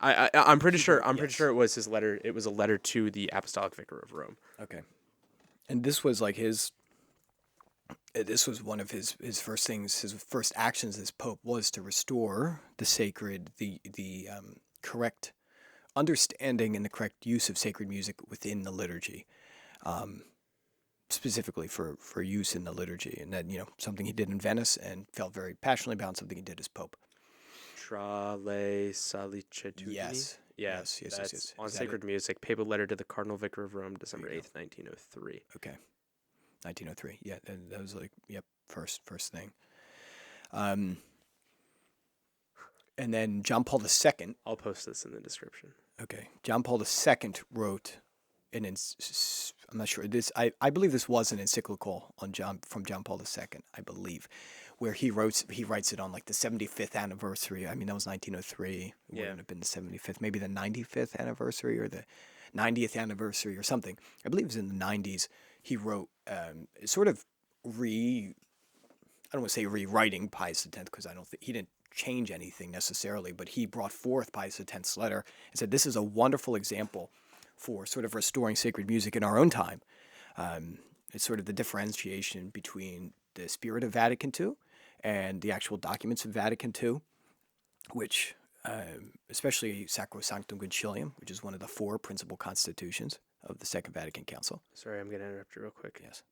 I'm pretty sure yes. it was his letter. It was a letter to the Apostolic Vicar of Rome. Okay. And this was like his. This was one of his first things. His first actions as pope was to restore the sacred, the correct understanding and the correct use of sacred music within the liturgy. Specifically for use in the liturgy, and that something he did in Venice and felt very passionately about, and something he did as pope. Tra le Sollecitudini. Yes. Yeah. Yes. On Is that sacred music, papal letter to the Cardinal Vicar of Rome, December 8th, 1903. Okay. 1903. Yeah, and that was like first thing. And then John Paul II. I'll post this in the description. Okay. John Paul II wrote I'm not sure this. I believe this was an encyclical from John Paul II. I believe, where he writes it on like the 75th anniversary. I mean, that was 1903. It wouldn't have been the 75th, maybe the 95th anniversary or the 90th anniversary or something. I believe it was in the 90s. He wrote sort of I don't want to say rewriting Pius X, because I don't think he didn't change anything necessarily, but he brought forth Pius X's letter and said this is a wonderful example for sort of restoring sacred music in our own time. It's sort of the differentiation between the spirit of Vatican II and the actual documents of Vatican II, which, especially Sacrosanctum Concilium, which is one of the 4 principal constitutions of the Second Vatican Council. Sorry, I'm going to interrupt you real quick. Yes.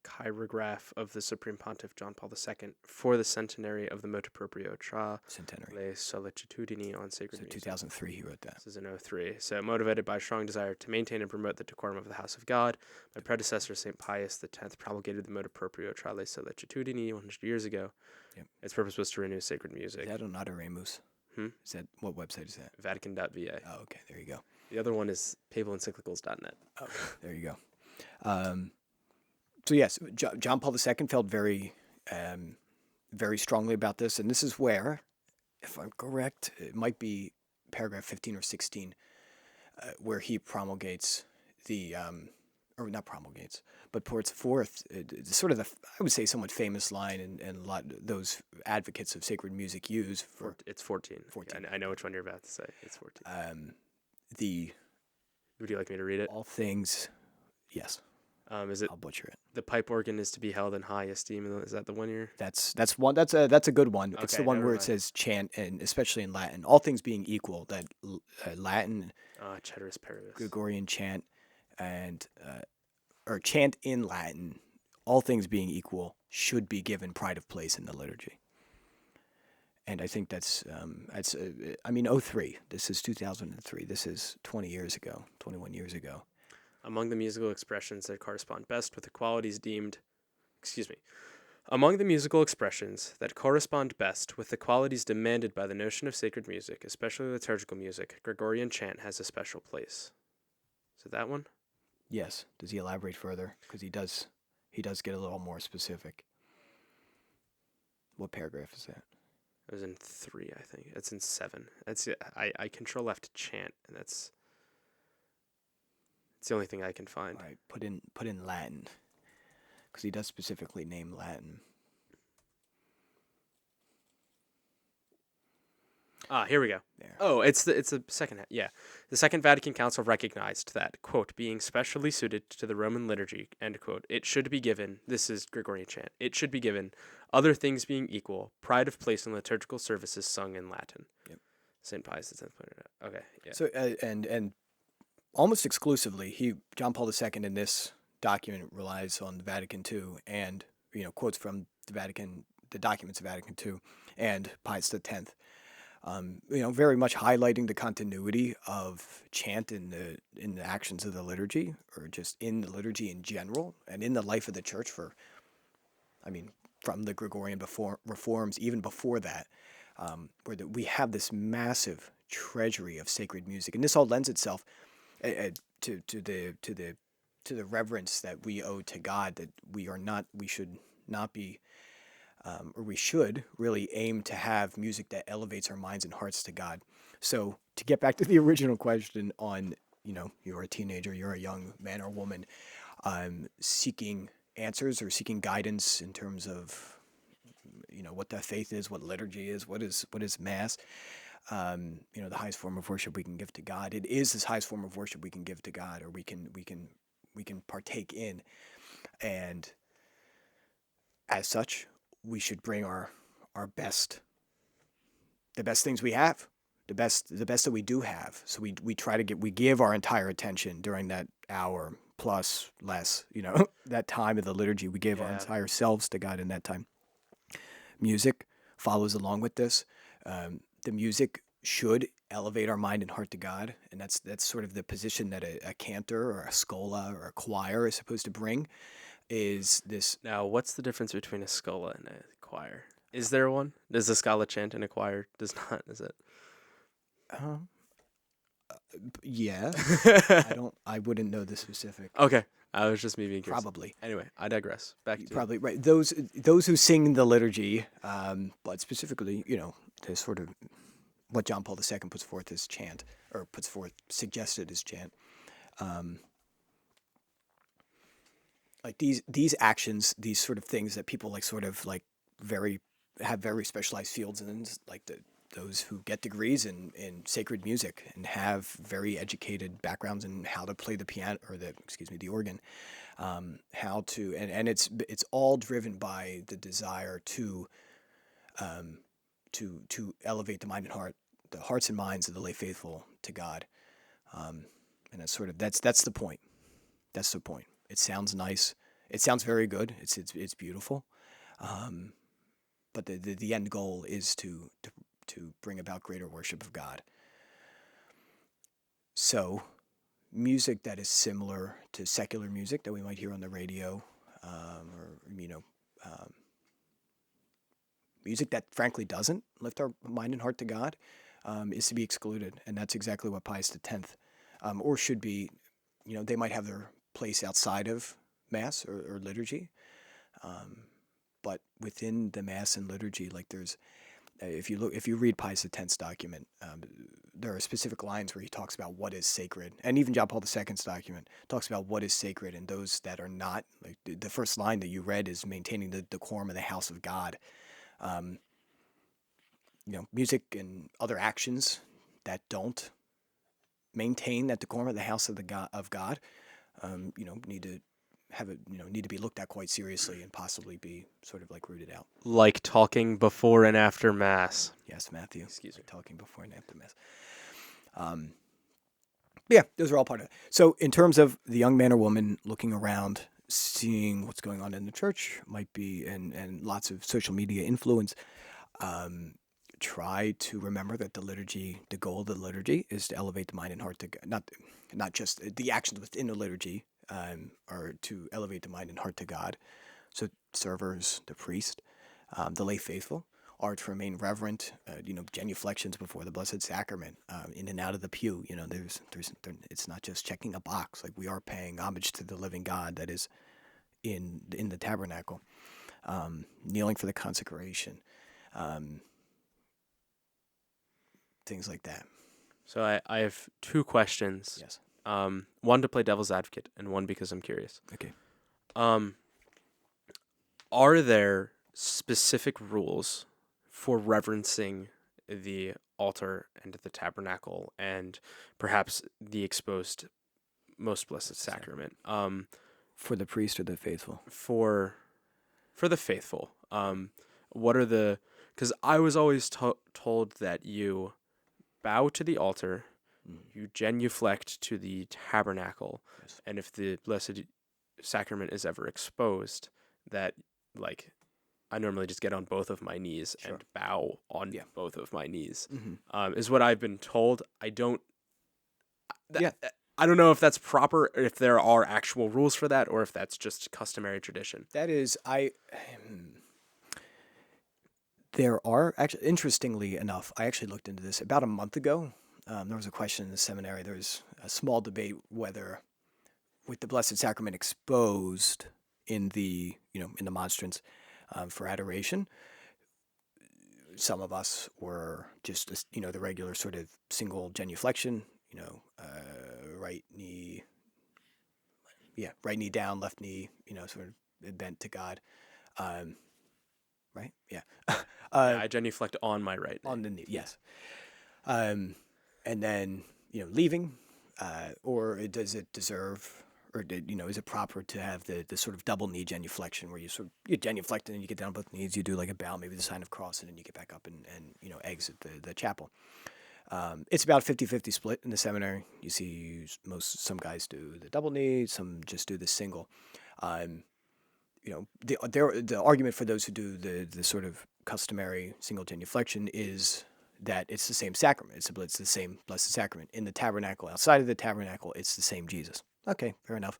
Chirograph of the Supreme Pontiff John Paul II for the centenary of the motu proprio Tra le Sollecitudini on sacred music. 2003 he wrote that. This is in 03. So motivated by a strong desire to maintain and promote the decorum of the house of God, my predecessor, St. Pius X, promulgated the motu proprio Tra le Sollecitudini 100 years ago. Yep. Its purpose was to renew sacred music. Is that on Adoremus? Is that, what website is that? Vatican.va. Oh, okay, there you go. The other one is papalencyclicals.net. Oh, there you go. So yes, John Paul II felt very, very strongly about this, and this is where, if I'm correct, it might be paragraph 15 or 16, where he promulgates the, or not promulgates, but puts forth sort of the, I would say, somewhat famous line, and a lot of those advocates of sacred music use for. It's 14. 14. I know which one you're about to say. It's 14. Would you like me to read it? All things, yes. Is it? I'll butcher it. The pipe organ is to be held in high esteem. Is that the one you're? That's one. That's a good one. It's Okay, the one never where mind. it says chant, and especially in Latin, all things being equal, that Latin, Ceteris paribus. Gregorian chant, and or chant in Latin, all things being equal, should be given pride of place in the liturgy. And I think that's I mean, 03. This is 2003. This is 20 years ago, 21 years ago. Among the musical expressions that correspond best with the qualities deemed, among the musical expressions that correspond best with the qualities demanded by the notion of sacred music, especially liturgical music, Gregorian chant has a special place. Is it that one? Yes. Does he elaborate further? Because he does get a little more specific. What paragraph is that? It was in 3, I think. It's in 7. I control F to chant, and it's the only thing I can find. All right, put in Latin, because he does specifically name Latin. Here we go. There. Oh, it's the second. Yeah, the Second Vatican Council recognized that, quote, being specially suited to the Roman liturgy, end quote, it should be given. This is Gregorian chant. It should be given, other things being equal, pride of place in liturgical services sung in Latin. Yep. St. Pius X pointed out. Okay. Yeah. So and almost exclusively, John Paul II in this document relies on the Vatican II and quotes from the documents of Vatican II and Pius X. Very much highlighting the continuity of chant in the actions of the liturgy, or just in the liturgy in general, and in the life of the church from the Gregorian reforms, even before that, we have this massive treasury of sacred music, and this all lends itself to the reverence that we owe to God. That we should not be, or we should really aim to have music that elevates our minds and hearts to God. So to get back to the original question on, you're a teenager, you're a young man or woman, seeking answers or seeking guidance in terms of, what that faith is, what liturgy is, what is Mass. The highest form of worship we can give to God. It is this highest form of worship we can give to God, or we can partake in, and as such, we should bring our best, the best things we have, the best that we do have. So we give our entire attention during that hour plus less, that time of the liturgy. We give our entire selves to God in that time. Music follows along with this. The music should elevate our mind and heart to God, and that's sort of the position that a cantor or a schola or a choir is supposed to bring. Is this Now, what's the difference between a schola and a choir? Is there one? Does a schola chant and a choir does not? Is it? Yeah. I wouldn't know the specific. Okay, I was just me being curious. Probably. Anyway, I digress. Back to probably right. Those who sing the liturgy, but specifically, the sort of what John Paul II puts forth as chant, or suggested as chant. Like these actions, these sort of things that people have very specialized fields in, like those who get degrees in sacred music and have very educated backgrounds in how to play the piano, or the organ, how to, and it's all driven by the desire to elevate the mind and heart, the hearts and minds of the lay faithful to God, and that's the point. That's the point. It sounds nice. It sounds very good. It's beautiful, but the end goal is to bring about greater worship of God. So, music that is similar to secular music that we might hear on the radio, music that frankly doesn't lift our mind and heart to God, is to be excluded, and that's exactly what Pius X, or should be. They might have their place outside of Mass or liturgy, but within the Mass and liturgy, like there's, if you read Pius X's document, there are specific lines where he talks about what is sacred, and even John Paul II's document talks about what is sacred and those that are not. Like the first line that you read is maintaining the decorum of the house of God. Music and other actions that don't maintain that decorum of the house of God, need to have need to be looked at quite seriously and possibly be sort of like rooted out. like talking before and after Mass. Yes, Matthew. Excuse me. Talking before and after Mass. Yeah, those are all part of it. So in terms of the young man or woman looking around, seeing what's going on in the church, might be, and lots of social media influence, try to remember that the goal of the liturgy is to elevate the mind and heart to God, not just the actions within the liturgy, are to elevate the mind and heart to God. So servers, the priest, the lay faithful are to remain reverent, genuflections before the Blessed Sacrament, in and out of the pew. It's not just checking a box. Like we are paying homage to the living God that is in the tabernacle, kneeling for the consecration, things like that. So I have two questions. Yes. One to play devil's advocate, and one because I'm curious. Okay. Are there specific rules for reverencing the altar and the tabernacle and perhaps the exposed most blessed sacrament? For the priest or the faithful? For the faithful. What are the... Because I was always told that you bow to the altar, you genuflect to the tabernacle, Yes. and if the Blessed Sacrament is ever exposed, that, like, I normally just get on both of my knees Sure. and bow on Yeah. both of my knees. Mm-hmm. Is what I've been told. Yeah. I don't know if that's proper, or if there are actual rules for that, or if that's just customary tradition. That is, there are actually, interestingly enough, I actually looked into this about a month ago. There was a question in the seminary. There was a small debate whether, with the Blessed Sacrament exposed in the monstrance for adoration, some of us were just the regular sort of single genuflection, right knee, right knee down, left knee, sort of bent to God, right, yeah, Yeah, I genuflect on my right knee. on the knee, yes, and then leaving, or does it deserve? Or is it proper to have the sort of double knee genuflection where you genuflect and then you get down on both knees, you do like a bow, maybe the sign of cross, and then you get back up and exit the chapel. It's about 50-50 split in the seminary. You see some guys do the double knee, some just do the single. The argument for those who do the sort of customary single genuflection is that it's the same sacrament. It's the same Blessed Sacrament. In the tabernacle, outside of the tabernacle, it's the same Jesus. Okay, fair enough.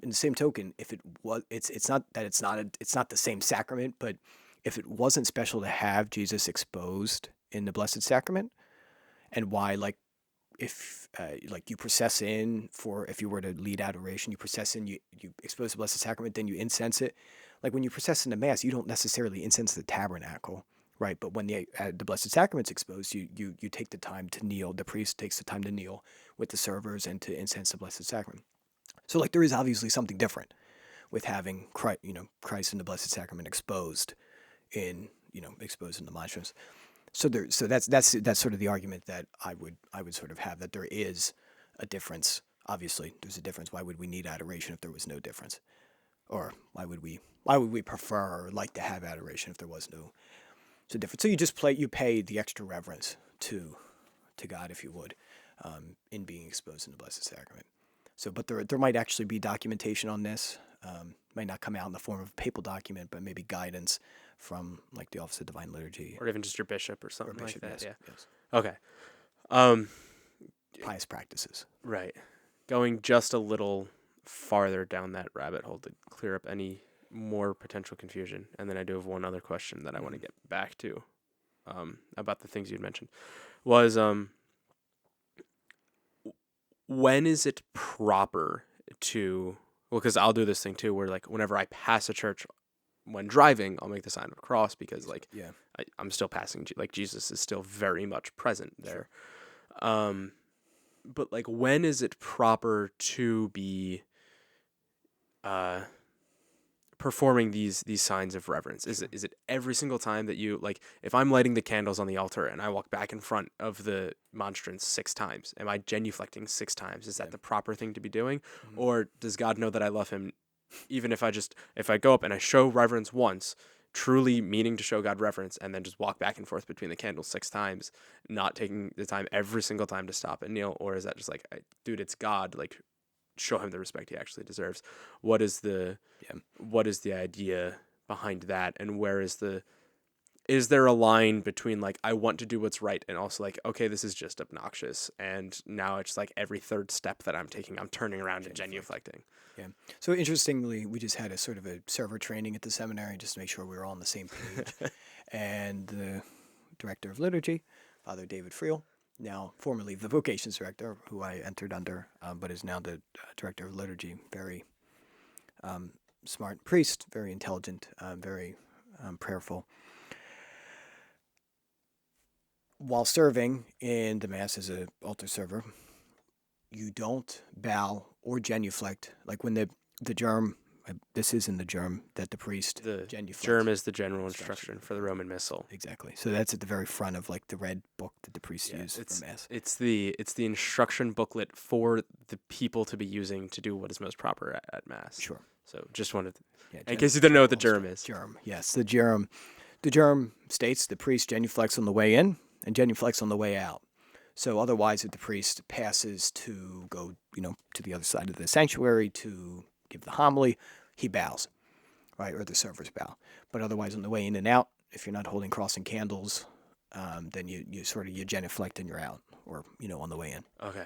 In the same token, if it was, it's not that it's not the same sacrament, but if it wasn't special to have Jesus exposed in the Blessed Sacrament, and why, like, if you process in for, if you were to lead adoration, you process in, you expose the Blessed Sacrament, then you incense it. Like when you process in the Mass, you don't necessarily incense the tabernacle, right? But when the Blessed Sacrament's exposed, you take the time to kneel. The priest takes the time to kneel with the servers and to incense the Blessed Sacrament. So like there is obviously something different with having Christ and the Blessed Sacrament exposed in the monstrance. So that's sort of the argument that I would sort of have, that there is a difference. Obviously, there's a difference. Why would we need adoration if there was no difference? Or why would we prefer or like to have adoration if there was no difference? So you pay the extra reverence to God, if you would, in being exposed in the Blessed Sacrament. So, but there might actually be documentation on this. Might not come out in the form of a papal document, but maybe guidance from like the Office of Divine Liturgy, or even just your bishop or something like that. Yes, Yeah. yes. Okay. Pious practices. Right. Going just a little farther down that rabbit hole to clear up any more potential confusion, and then I do have one other question that I want to get back to, about the things you'd mentioned, was when is it proper to? Well, because I'll do this thing too, where like whenever I pass a church when driving, I'll make the sign of a cross because like I'm still passing, like Jesus is still very much present there. Sure. But like when is it proper to be performing these signs of reverence? Is it every single time that you, like, if I'm lighting the candles on the altar and I walk back in front of the monstrance 6 times, am I genuflecting 6 times? Is that the proper thing to be doing? Mm-hmm. Or does God know that I love him even if I go up and I show reverence once, truly meaning to show God reverence, and then just walk back and forth between the candles 6 times, not taking the time every single time to stop and kneel? Or is that just like, dude, it's God, like, show him the respect he actually deserves? What is the idea behind that, and is there a line between like I want to do what's right and also like, okay, this is just obnoxious, and now it's like every third step that I'm taking, I'm turning around and genuflecting? Yeah. So interestingly, we just had a sort of a server training at the seminary just to make sure we were all on the same page. And the director of liturgy, Father David Friel, now formerly the vocations director, who I entered under, but is now the director of liturgy, very smart priest, very intelligent, very prayerful. While serving in the Mass as an altar server, you don't bow or genuflect. Like when the germ, this is in the germ that the priest genuflects. The germ is the general instruction for the Roman Missal. Exactly. So that's at the very front of like the red book that the priests use for Mass. It's the instruction booklet for the people to be using to do what is most proper at Mass. Sure. So just wanted to, in case you didn't know what the germ is. Germ, yes. The germ states the priest genuflects on the way in and genuflects on the way out. So otherwise, if the priest passes to go, to the other side of the sanctuary to give the homily, he bows, right, or the server's bow. But otherwise, on the way in and out, if you're not holding cross and candles, then you sort of you genuflect and you're out, or on the way in. Okay.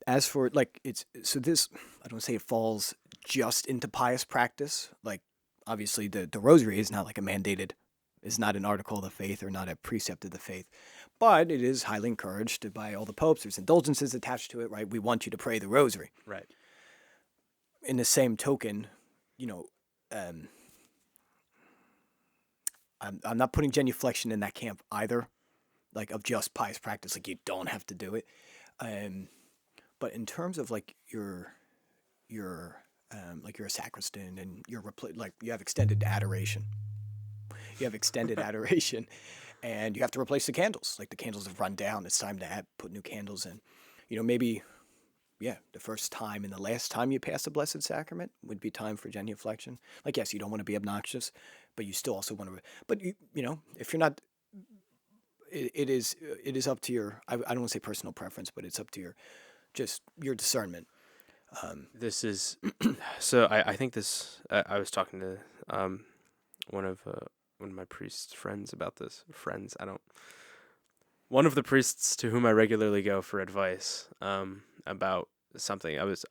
As for like it's so this, I don't say it falls just into pious practice. Like obviously the rosary is not like a mandated, is not an article of the faith or not a precept of the faith, but it is highly encouraged by all the popes. There's indulgences attached to it, right? We want you to pray the rosary. Right. In the same token, I'm not putting genuflection in that camp either, like of just pious practice. Like you don't have to do it. But in terms of like you're a sacristan and like you have extended adoration. You have extended adoration, and you have to replace the candles. Like the candles have run down. It's time to put new candles in. Maybe, yeah, the first time and the last time you pass the Blessed Sacrament would be time for genuflection. Like, yes, you don't want to be obnoxious, but you still also want to. But if you're not, it is up to your. I don't want to say personal preference, but it's up to your discernment. This is so. I think this. I was talking to one of my priest's friends about this. Friends, I don't. One of the priests to whom I regularly go for advice about something. I was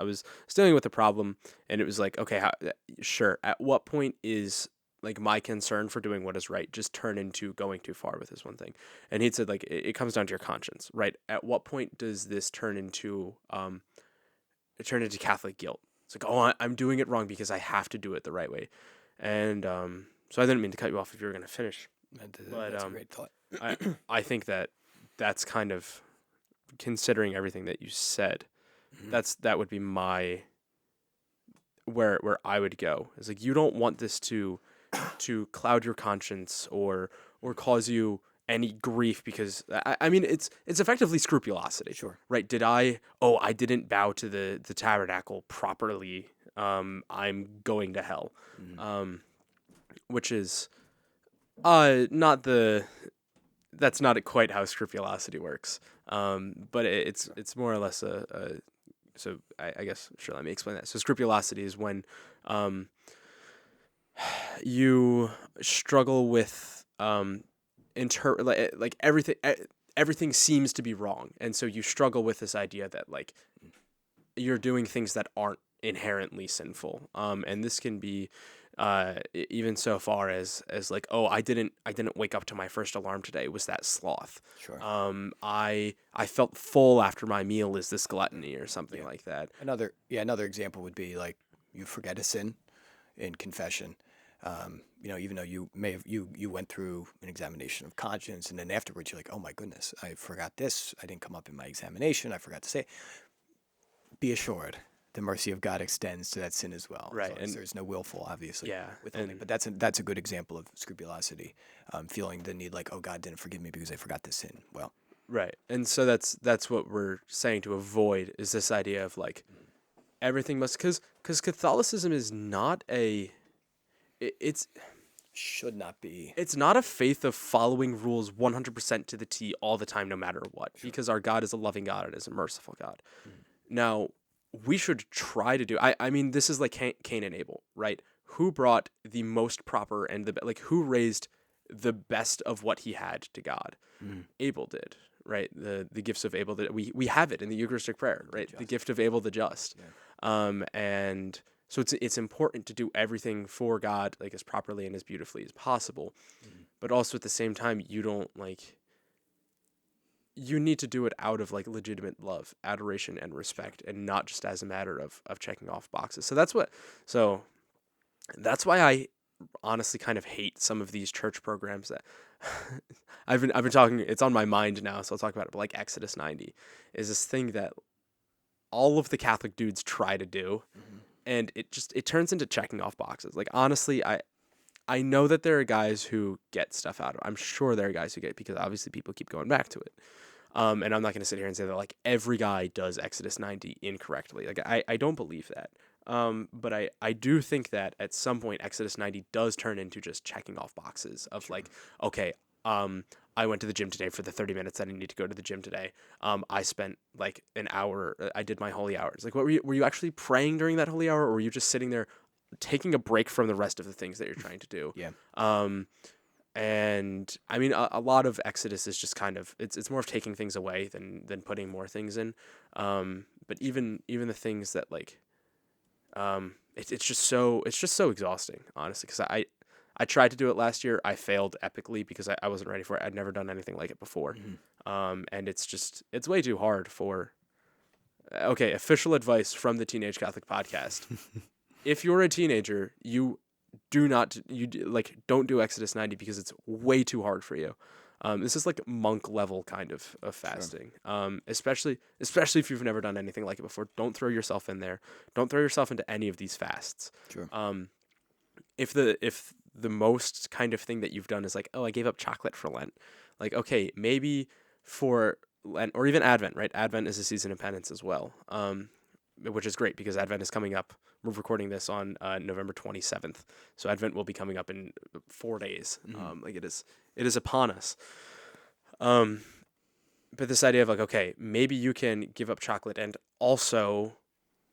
dealing with a problem, and it was like, okay, sure. At what point is like my concern for doing what is right just turn into going too far with this one thing? And he'd said like it comes down to your conscience, right? At what point does this turn into Catholic guilt? It's like, oh, I'm doing it wrong because I have to do it the right way. And so I didn't mean to cut you off if you were going to finish. That's a great thought. I think that's kind of, considering everything that you said, that would be my, where I would go. It's like, you don't want this to cloud your conscience or cause you any grief, because I mean it's effectively scrupulosity. Sure. Right? I didn't bow to the tabernacle properly. I'm going to hell. Which is that's not quite how scrupulosity works. But it's more or less so I guess, sure, let me explain that. So scrupulosity is when you struggle with like everything seems to be wrong, and so you struggle with this idea that like you're doing things that aren't inherently sinful. And this can be even so far as like, oh, I didn't wake up to my first alarm today. Was that sloth? Sure. I felt full after my meal. Is this gluttony or something like that? Another example would be like you forget a sin in confession. Even though you may have you went through an examination of conscience, and then afterwards you're like, oh my goodness, I forgot this. I didn't come up in my examination. I forgot to say. Be assured, the mercy of God extends to that sin as well. Right, and there's no willful, obviously. Yeah, but that's a good example of scrupulosity, feeling the need, like, oh, God didn't forgive me because I forgot this sin. Well, right, and so that's what we're saying to avoid, is this idea of like everything must, because Catholicism is not should not be. It's not a faith of following rules 100% to the T all the time, no matter what, because our God is a loving God and is a merciful God. Now, we should try to do. I mean, this is like Cain and Abel, right? Who brought the most proper and who raised the best of what he had to God? Abel did, right? The gifts of Abel, that we have it in the Eucharistic prayer, right? The gift of Abel the just. Yeah. And so it's important to do everything for God like as properly and as beautifully as possible, but also at the same time, you need to do it out of like legitimate love, adoration, and respect, and not just as a matter of checking off boxes. So that's why I honestly kind of hate some of these church programs that I've been talking. It's on my mind now, so I'll talk about it. But like Exodus 90 is this thing that all of the Catholic dudes try to do, and it turns into checking off boxes. Like honestly, I know that there are guys who get stuff out of it. I'm sure there are guys who get it, because obviously people keep going back to it. And I'm not going to sit here and say that like every guy does Exodus 90 incorrectly. Like I don't believe that. But I do think that at some point Exodus 90 does turn into just checking off boxes of like, okay, I went to the gym today for the 30 minutes that I need to go to the gym today. I spent like an hour. I did my holy hours. Like, what were you actually praying during that holy hour, or were you just sitting there taking a break from the rest of the things that you're trying to do. Yeah. And I mean, a lot of Exodus is just kind of, it's more of taking things away than putting more things in. But even the things that like, it's just so exhausting, honestly, because I tried to do it last year. I failed epically because I wasn't ready for it. I'd never done anything like it before. And it's way too hard for, okay, official advice from the Teenage Catholic Podcast. If you're a teenager, don't do Exodus 90 because it's way too hard for you. This is like monk level kind of fasting. Sure. Especially if you've never done anything like it before. Don't throw yourself in there. Don't throw yourself into any of these fasts. Sure. If the most kind of thing that you've done is like, oh, I gave up chocolate for Lent. Like, okay, maybe for Lent or even Advent, right? Advent is a season of penance as well. Which is great because Advent is coming up. We're recording this on November 27th. So Advent will be coming up in 4 days. It is upon us. But this idea of like, okay, maybe you can give up chocolate and also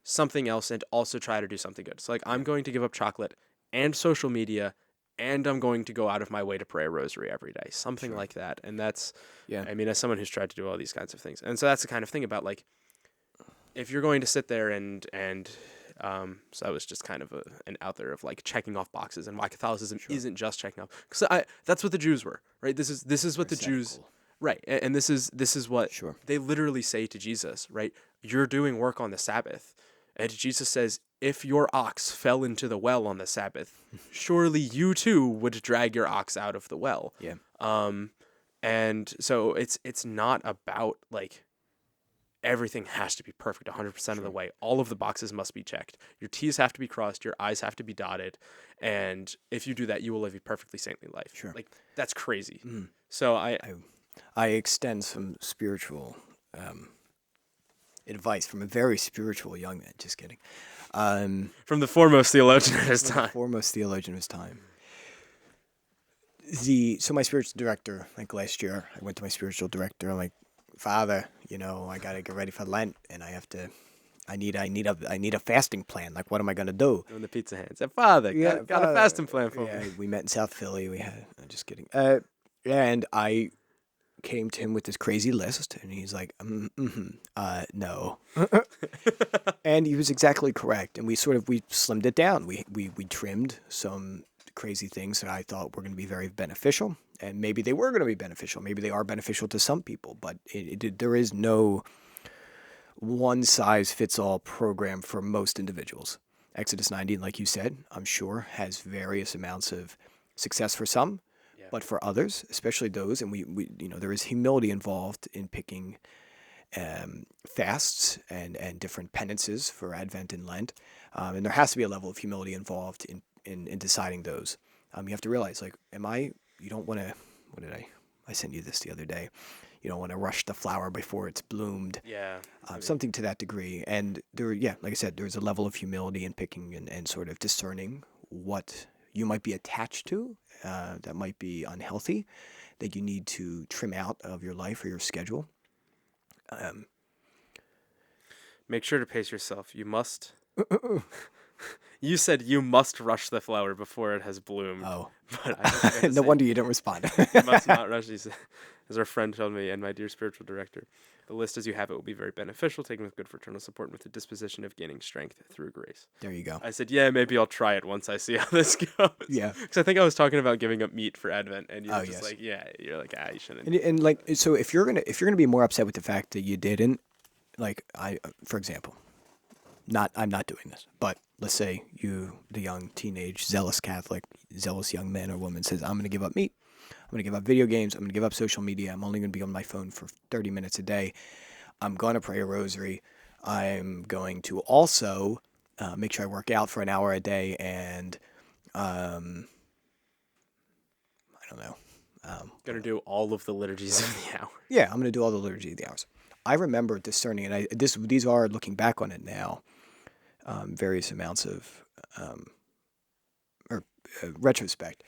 something else and also try to do something good. So like, I'm going to give up chocolate and social media, and I'm going to go out of my way to pray a rosary every day, something like that. And that's, I mean, as someone who's tried to do all these kinds of things. And so that's the kind of thing about like, if you're going to sit there and so that was just kind of an out there of like checking off boxes, and why Catholicism isn't just checking off, because that's what the Jews were, right? This is what the Jews, right? And this is what they literally say to Jesus, right? You're doing work on the Sabbath, and Jesus says, if your ox fell into the well on the Sabbath, surely you too would drag your ox out of the well. Yeah. And so it's not about like, everything has to be perfect 100% of the way. All of the boxes must be checked. Your T's have to be crossed. Your I's have to be dotted. And if you do that, you will live a perfectly saintly life. Sure. Like, that's crazy. So I extend some spiritual advice from a very spiritual young man. Just kidding. From the foremost theologian of his time. Foremost theologian of his time. So my spiritual director, like last year, I went to my spiritual director. I'm like, Father, I got to get ready for Lent, and I need a fasting plan. Like, what am I going to do? Doing the pizza hands. Father, got a fasting plan for me. We met in South Philly. I'm just kidding. And I came to him with this crazy list, and he's like, no. And he was exactly correct. And we slimmed it down. We trimmed some crazy things that I thought were going to be very beneficial. And maybe they were going to be beneficial. Maybe they are beneficial to some people. But there is no one-size-fits-all program for most individuals. Exodus 90, like you said, I'm sure, has various amounts of success for some. Yeah. But for others, especially those, and we there is humility involved in picking fasts and different penances for Advent and Lent. And there has to be a level of humility involved in deciding those. You have to realize, like, you don't want to, I sent you this the other day. You don't want to rush the flower before it's bloomed. Yeah. Something to that degree. And like I said, there's a level of humility in picking and sort of discerning what you might be attached to that might be unhealthy, that you need to trim out of your life or your schedule. Make sure to pace yourself. You must... You said you must rush the flower before it has bloomed. Oh. But no wonder you don't respond. You must not rush these. As our friend told me, and my dear spiritual director, the list as you have it will be very beneficial, taken with good fraternal support and with the disposition of gaining strength through grace. There you go. I said, yeah, maybe I'll try it once I see how this goes. Yeah. Because I think I was talking about giving up meat for Advent, and you're just like, yeah, you're like, you shouldn't. And like, so if you're gonna be more upset with the fact that you didn't, like, for example, I'm not doing this, but let's say the young teenage zealous Catholic, zealous young man or woman says, I'm going to give up meat. I'm going to give up video games. I'm going to give up social media. I'm only going to be on my phone for 30 minutes a day. I'm going to pray a rosary. I'm going to also make sure I work out for an hour a day. And I don't know. Going to do all of the liturgies of the hour. Yeah, I'm going to do all the liturgy of the hours. I remember discerning, and these are, looking back on it now, various amounts of retrospect.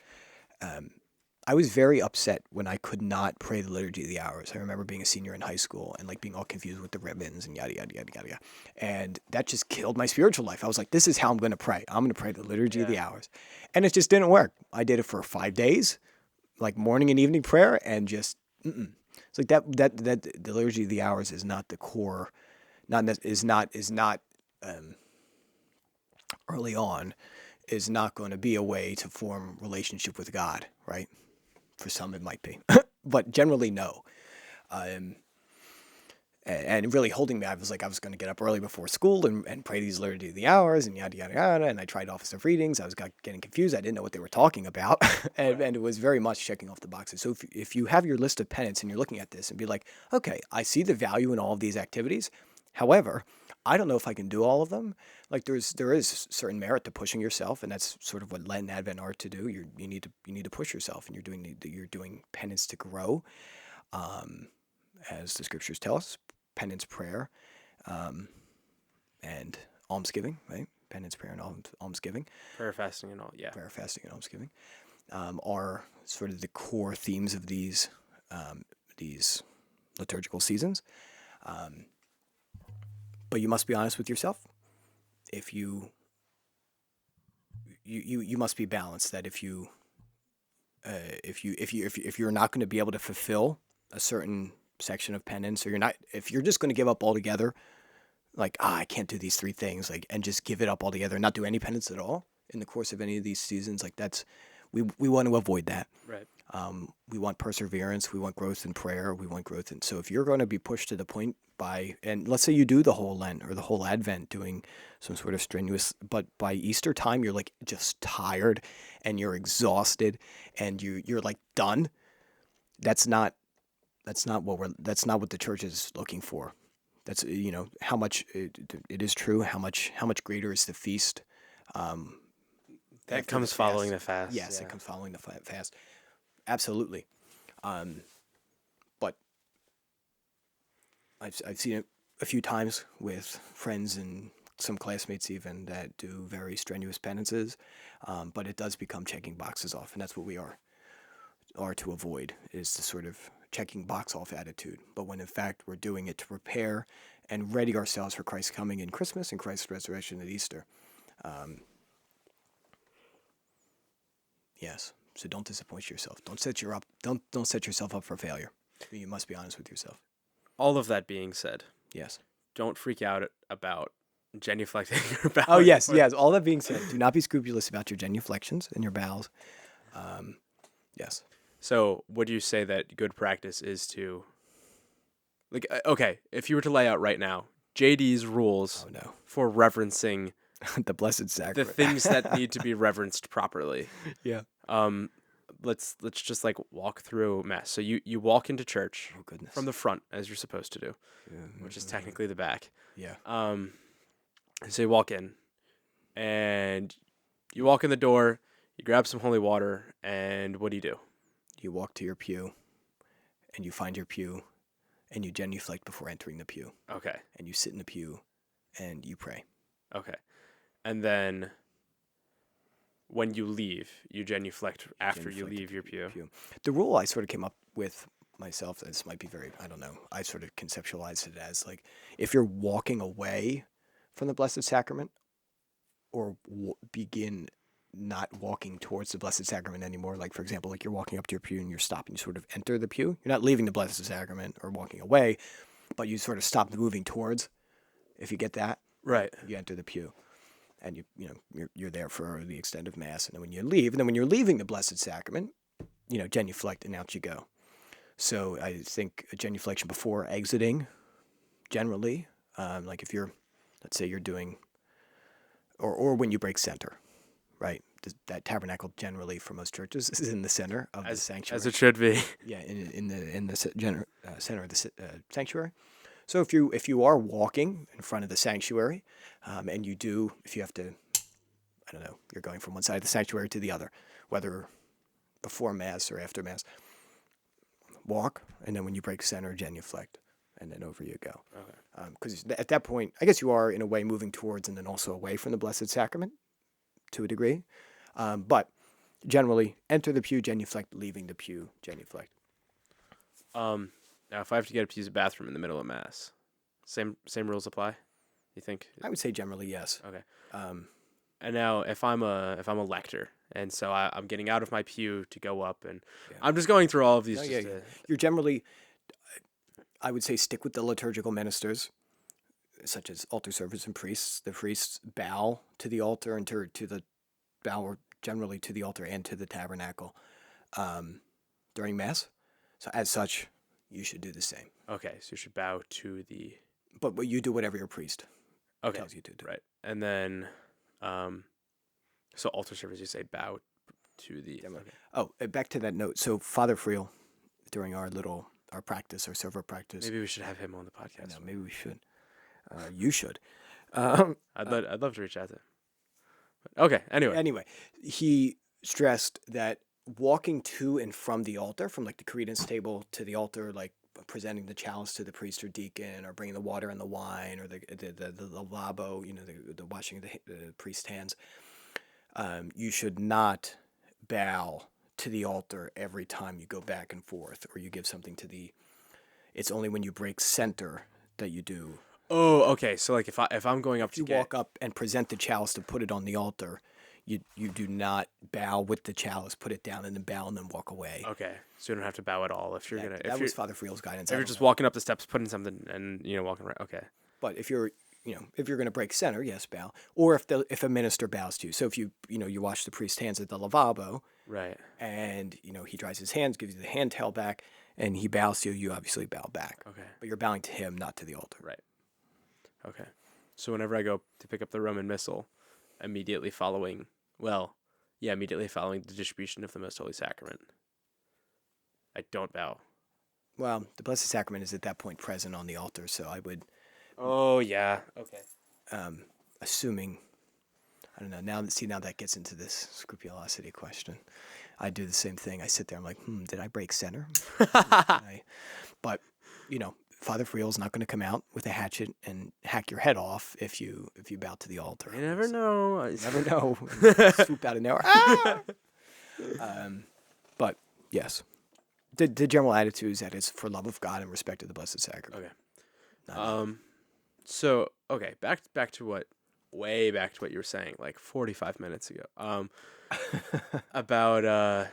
I was very upset when I could not pray the Liturgy of the Hours. I remember being a senior in high school and like being all confused with the ribbons and yada, yada, yada, yada, yada. And that just killed my spiritual life. I was like, this is how I'm going to pray. I'm going to pray the Liturgy of the Hours. And it just didn't work. I did it for 5 days, like morning and evening prayer, and just, it's like that the Liturgy of the Hours is not the core, early on, is not going to be a way to form relationship with God, right? For some it might be, but generally no. And really holding me, I was going to get up early before school and pray these Liturgy of the Hours and yada, yada, yada. And I tried Office of Readings. I was getting confused. I didn't know what they were talking about. and it was very much checking off the boxes. So if you have your list of penance and you're looking at this and be like, okay, I see the value in all of these activities. However, I don't know if I can do all of them. Like there is certain merit to pushing yourself, and that's sort of what Lent and Advent are to do. You need to push yourself, and you're doing penance to grow, as the scriptures tell us. Penance, prayer, and almsgiving, right? Penance, prayer, and almsgiving. Prayer, fasting, and all. Yeah. Prayer, fasting, and almsgiving are sort of the core themes of these liturgical seasons. But you must be honest with yourself. If you must be balanced. That if you're not going to be able to fulfill a certain section of penance, or if you're just going to give up altogether, like I can't do these 3 things, like, and just give it up altogether and not do any penance at all in the course of any of these seasons, like we want to avoid that. Right. We want perseverance. We want growth in prayer. We want growth in. So if you're going to be pushed to the point and let's say you do the whole Lent or the whole Advent doing some sort of strenuous, but by Easter time you're like just tired and you're exhausted and you're like done. That's not what the church is looking for. That's how much it is true. How much greater is the feast. That comes following the fast. Yes, it comes following the fast. Absolutely. But I've seen it a few times with friends and some classmates even that do very strenuous penances, but it does become checking boxes off, and that's what we are to avoid, is the sort of checking box off attitude. But when in fact we're doing it to prepare and ready ourselves for Christ's coming in Christmas and Christ's resurrection at Easter. Yes. So don't disappoint yourself. Don't set yourself up for failure. You must be honest with yourself. All of that being said, yes, don't freak out about genuflecting your bowels. Oh yes. All that being said, do not be scrupulous about your genuflections and your bowels. Yes. So would you say that good practice is to, like, okay, if you were to lay out right now JD's rules for reverencing the Blessed Sacrament, the things that need to be reverenced properly. Yeah. Let's just like walk through Mass. So you walk into church from the front, as you're supposed to do, which is technically the back. Yeah. So you walk in, and you walk in the door, you grab some holy water, and what do? You walk to your pew, and you find your pew, and you genuflect before entering the pew. Okay. And you sit in the pew, and you pray. Okay. And then when you leave, you genuflect after you leave your pew. The rule I sort of came up with myself, this might be very, I don't know, I sort of conceptualized it as like, if you're walking away from the Blessed Sacrament or begin not walking towards the Blessed Sacrament anymore, like for example, like you're walking up to your pew and you're stopping, you sort of enter the pew. You're not leaving the Blessed Sacrament or walking away, but you sort of stop moving towards, if you get that. Right. You enter the pew. And you're there for the extent of Mass, and then when you leave, and then when you're leaving the Blessed Sacrament, genuflect and out you go. So I think a genuflection before exiting, generally, like if let's say you're doing, or when you break center, right? That tabernacle generally for most churches is in the center of the sanctuary, as it should be. Yeah, in the center of the sanctuary. So if you are walking in front of the sanctuary, and if you have to, I don't know, you're going from one side of the sanctuary to the other, whether before Mass or after Mass, walk, and then when you break center, genuflect, and then over you go. Okay. Because at that point, I guess you are in a way moving towards and then also away from the Blessed Sacrament to a degree. But Generally, enter the pew, genuflect, leaving the pew, genuflect. Now if I have to get to use a bathroom in the middle of mass, same rules apply. You think? I would say generally yes. Okay. Um, And now if I'm a lector, and so I'm getting out of my pew to go up, and Yeah. I'm just going through all of these. no, Just yeah, to, you're generally, I would say, stick with the liturgical ministers, such as altar servers and priests. The priests bow to the altar and to the bow generally to the altar and to the tabernacle during mass. So as such, you should do the same. Okay, so you should bow to the. But you do whatever your priest Okay, tells you to do. right, and then, so altar servers, you say bow to the. Generally. Okay. Oh, back to that note. So Father Friel, during our practice, our server practice. Maybe we should have him on the podcast. Maybe we should. You should. I'd love to reach out to him. Okay. Anyway, he stressed that walking to and from the altar, from like the credence table to the altar, like presenting the chalice to the priest or deacon, or bringing the water and the wine, or the lavabo, the washing of the priest's hands. You should not bow to the altar every time you go back and forth, or you give something to the. It's only when you break center that you do. Oh, okay. So like if I'm going up If you walk up and present the chalice to put it on the altar, you do not bow with the chalice, put it down, and then bow and then walk away. Okay, so you don't have to bow at all if you're That was Father Friel's guidance. If you're just walking up the steps, putting something, and walking right. Okay. But if you're going to break center, yes, bow. Or if a minister bows to you. So if you wash the priest's hands at the lavabo, Right. and he dries his hands, gives you the hand towel back, and he bows to you, you obviously bow back. Okay. But you're bowing to him, not to the altar. Right. Okay. So whenever I go to pick up the Roman Missal, immediately following the distribution of the Most Holy Sacrament, I don't bow. Well, the Blessed Sacrament is at that point present on the altar, so I would. Oh yeah. Okay. Assuming, I don't know. Now that gets into this scrupulosity question. I do the same thing. I sit there. I'm like, did I break center? But Father Friel's not going to come out with a hatchet and hack your head off if you bow to the altar. You never know. You never know. Swoop out of nowhere. Ah! But yes, the general attitude is that it's for love of God and respect of the Blessed Sacrament. Okay. So okay, back to what you were saying like 45 minutes ago. About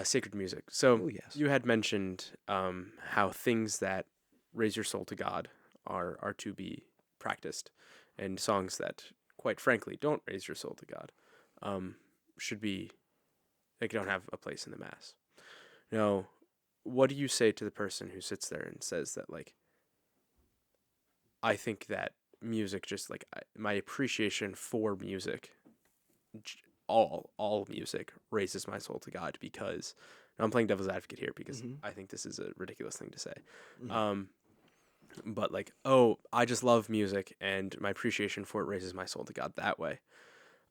sacred music. So yes. you had mentioned how things that raise your soul to God are to be practiced, and songs that, quite frankly, don't raise your soul to God should be, they don't have a place in the Mass. Now, what do you say to the person who sits there and says that, like, I think that music, just like my appreciation for music, all music raises my soul to God, because now I'm playing devil's advocate here because I think this is a ridiculous thing to say. But like, oh, I just love music and my appreciation for it raises my soul to God that way.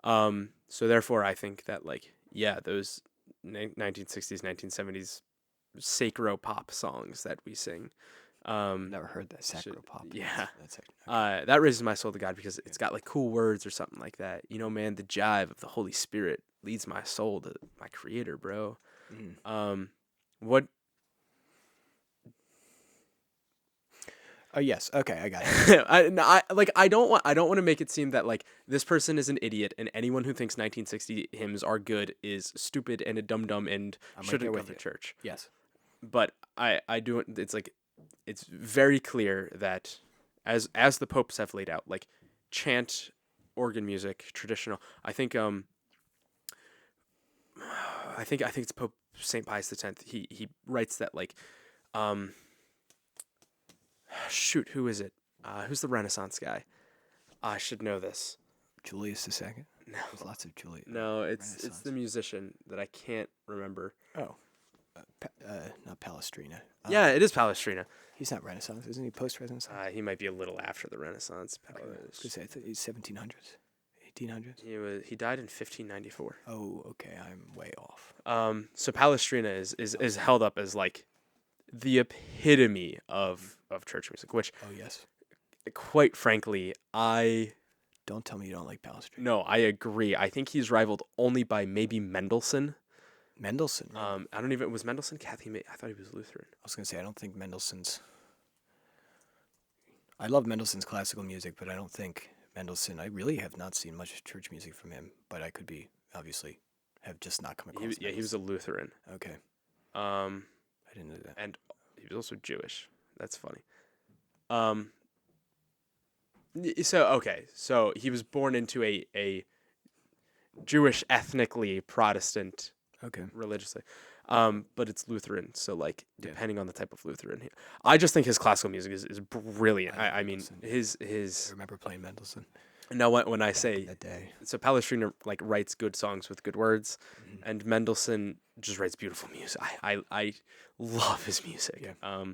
So therefore I think that, like, yeah, those 1960s, 1970s sacro pop songs that we sing, Never heard that sacro pop. Yeah. That's okay. That raises my soul to God because it's got like cool words or something like that. Man, the jive of the Holy Spirit leads my soul to my Creator, bro. What? Oh yes, okay, I got it. I don't want to make it seem that like this person is an idiot and anyone who thinks 1960 hymns are good is stupid and a dum-dum and shouldn't go to church. Yes. But I do, it's like, it's very clear that as the popes have laid out, like chant, organ music, traditional. I think it's Pope St. Pius X. He writes that, like, shoot, who is it? Who's the Renaissance guy? I should know this. Julius II. No, there's lots of Julius. No, it's the musician that I can't remember. Oh, not Palestrina. Yeah, it is Palestrina. He's not Renaissance, isn't he? Post-Renaissance. He might be a little after the Renaissance. Okay. I was gonna say, I thought he's 1700s, 1800s. He died in 1594. Oh, okay, I'm way off. So Palestrina is held up as like the epitome of church music, which, oh yes, quite frankly, I Don't tell me you don't like Palestrina. No, I agree. I think he's rivaled only by maybe Mendelssohn. Mendelssohn, really? I don't even, was Mendelssohn Catholic? I thought he was Lutheran. I was going to say, I don't think Mendelssohn's... I love Mendelssohn's classical music, but I don't think Mendelssohn... I really have not seen much church music from him, but I could be, obviously, have just not come across He was a Lutheran. Okay. Um, I didn't know that. and he was also Jewish. That's funny. So he was born into a Jewish, ethnically Protestant, Okay. religiously, but it's Lutheran. So like, depending on the type of Lutheran, I just think his classical music is brilliant. I mean, his I remember playing Mendelssohn now when I say that day. so, Palestrina like writes good songs with good words, and Mendelssohn just writes beautiful music. I love his music. Yeah.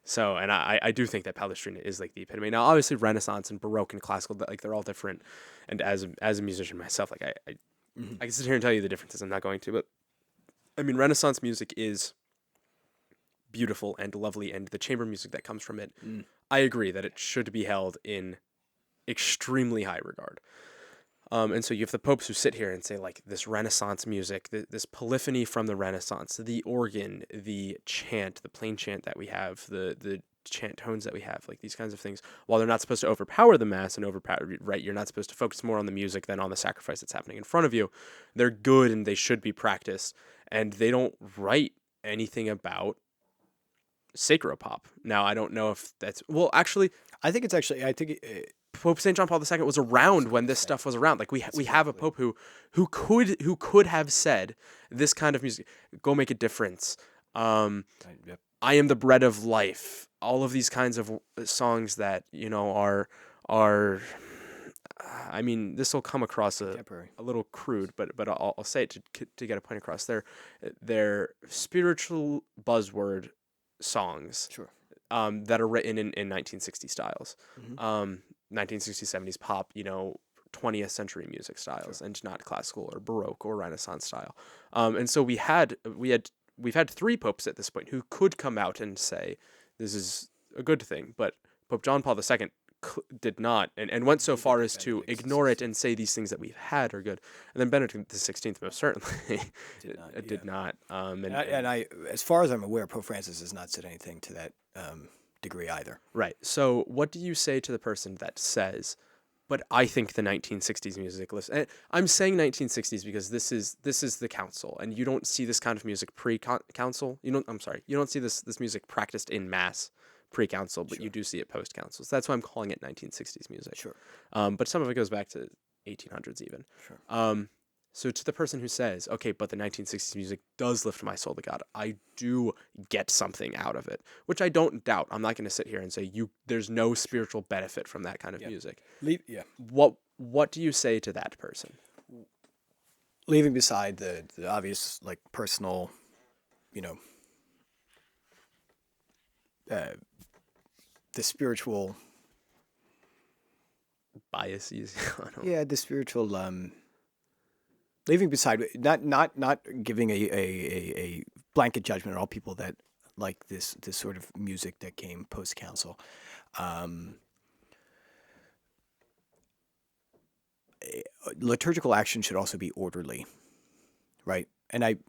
So, and I do think that Palestrina is like the epitome. Now, obviously, Renaissance and Baroque and classical, like they're all different. And as a musician myself, like I can sit here and tell you the differences. I'm not going to, but I mean, Renaissance music is beautiful and lovely, and the chamber music that comes from it, I agree that it should be held in extremely high regard. And so you have the popes who sit here and say, like, this Renaissance music, this polyphony from the Renaissance, the organ, the chant, the plain chant that we have, the chant tones that we have, like these kinds of things, while they're not supposed to overpower the mass and right, you're not supposed to focus more on the music than on the sacrifice that's happening in front of you. They're good and they should be practiced, and they don't write anything about sacropop. Now, I don't know if that's, well, actually, I think it's actually, Pope St. John Paul II was around when this stuff was around. Like we have a pope who could have said this kind of music, go make a difference. Yep. I am the bread of life. All of these kinds of songs that are. I mean, this will come across a little crude, but I'll say it to get a point across. They're spiritual buzzword songs. Sure. That are written in 1960s styles. 1960s, 70s pop, 20th century music styles, and not classical or Baroque or Renaissance style. And so we've had 3 popes at this point who could come out and say this is a good thing, but Pope John Paul II did not, and went so far as to ignore it and say these things that we've had are good. And then Benedict XVI most certainly did not. And I, as far as I'm aware, Pope Francis has not said anything to that degree either. Right. So what do you say to the person that says, but I think the 1960s music list, and I'm saying 1960s because this is the council, and you don't see this kind of music pre-council. You don't see this music practiced in mass pre-council, but you do see it post-council. So that's why I'm calling it 1960s music. Sure. But some of it goes back to 1800s even. Sure. So to the person who says, okay, but the 1960s music does lift my soul to God, I do get something out of it, which I don't doubt. I'm not going to sit here and say there's no spiritual benefit from that kind of music. What do you say to that person? Leaving beside the obvious, like, personal, the spiritual biases. The spiritual leaving beside, not giving a blanket judgment on all people that like this sort of music that came post council. Liturgical action should also be orderly, right? And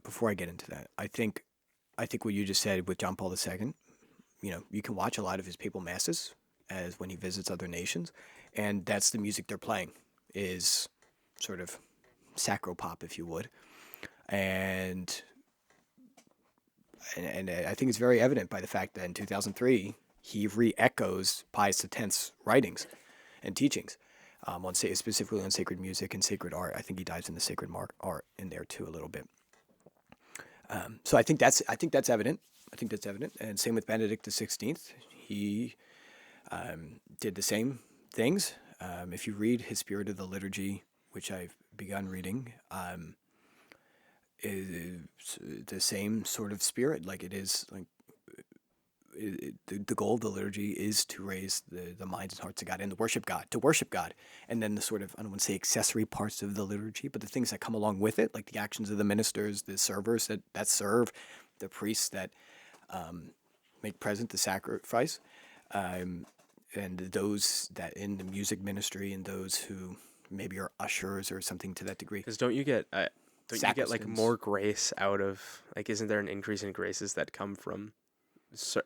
before I get into that, I think what you just said with John Paul II, you can watch a lot of his papal masses as when he visits other nations, and that's the music they're playing, is sort of sacropop, if you would, and I think it's very evident by the fact that in 2003 he re-echoes Pius X's writings and teachings specifically on sacred music and sacred art. I think he dives into sacred art in there too a little bit. So I think that's evident. And same with Benedict XVI. He did the same things. If you read his Spirit of the Liturgy, which I've begun reading, is the same sort of spirit. Like, it is like the goal of the liturgy is to raise the minds and hearts of God and to worship God. And then the sort of, I don't want to say accessory parts of the liturgy, but the things that come along with it, like the actions of the ministers, the servers that serve, the priests that make present the sacrifice, and those that in the music ministry and those who maybe are ushers or something to that degree. Because don't you get like Sacristans. more grace out of like, isn't there an increase in graces that come from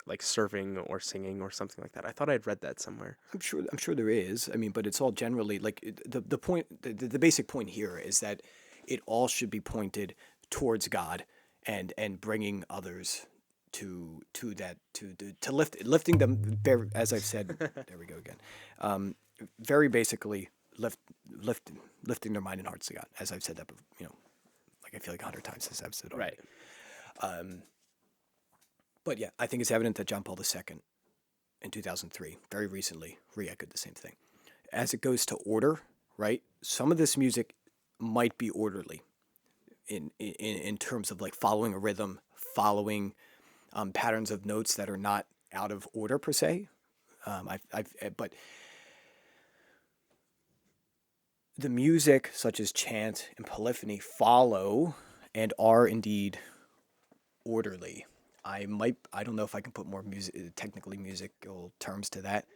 like serving or singing or something like that? I thought I'd read that somewhere. I'm sure there is. I mean, but it's all generally like the point. The basic point here is that it all should be pointed towards God and bringing others to that to lifting them. As I've said, there we go again. Very basically, lifting their mind and hearts to God. As I've said that, like I feel like 100 times this episode already. Right. But yeah, I think it's evident that John Paul II in 2003, very recently, re-echoed the same thing. As it goes to order, right? Some of this music might be orderly in terms of like following a rhythm, following patterns of notes that are not out of order per se. But the music, such as chant and polyphony, follow and are indeed orderly. I don't know if I can put more technically musical terms to that.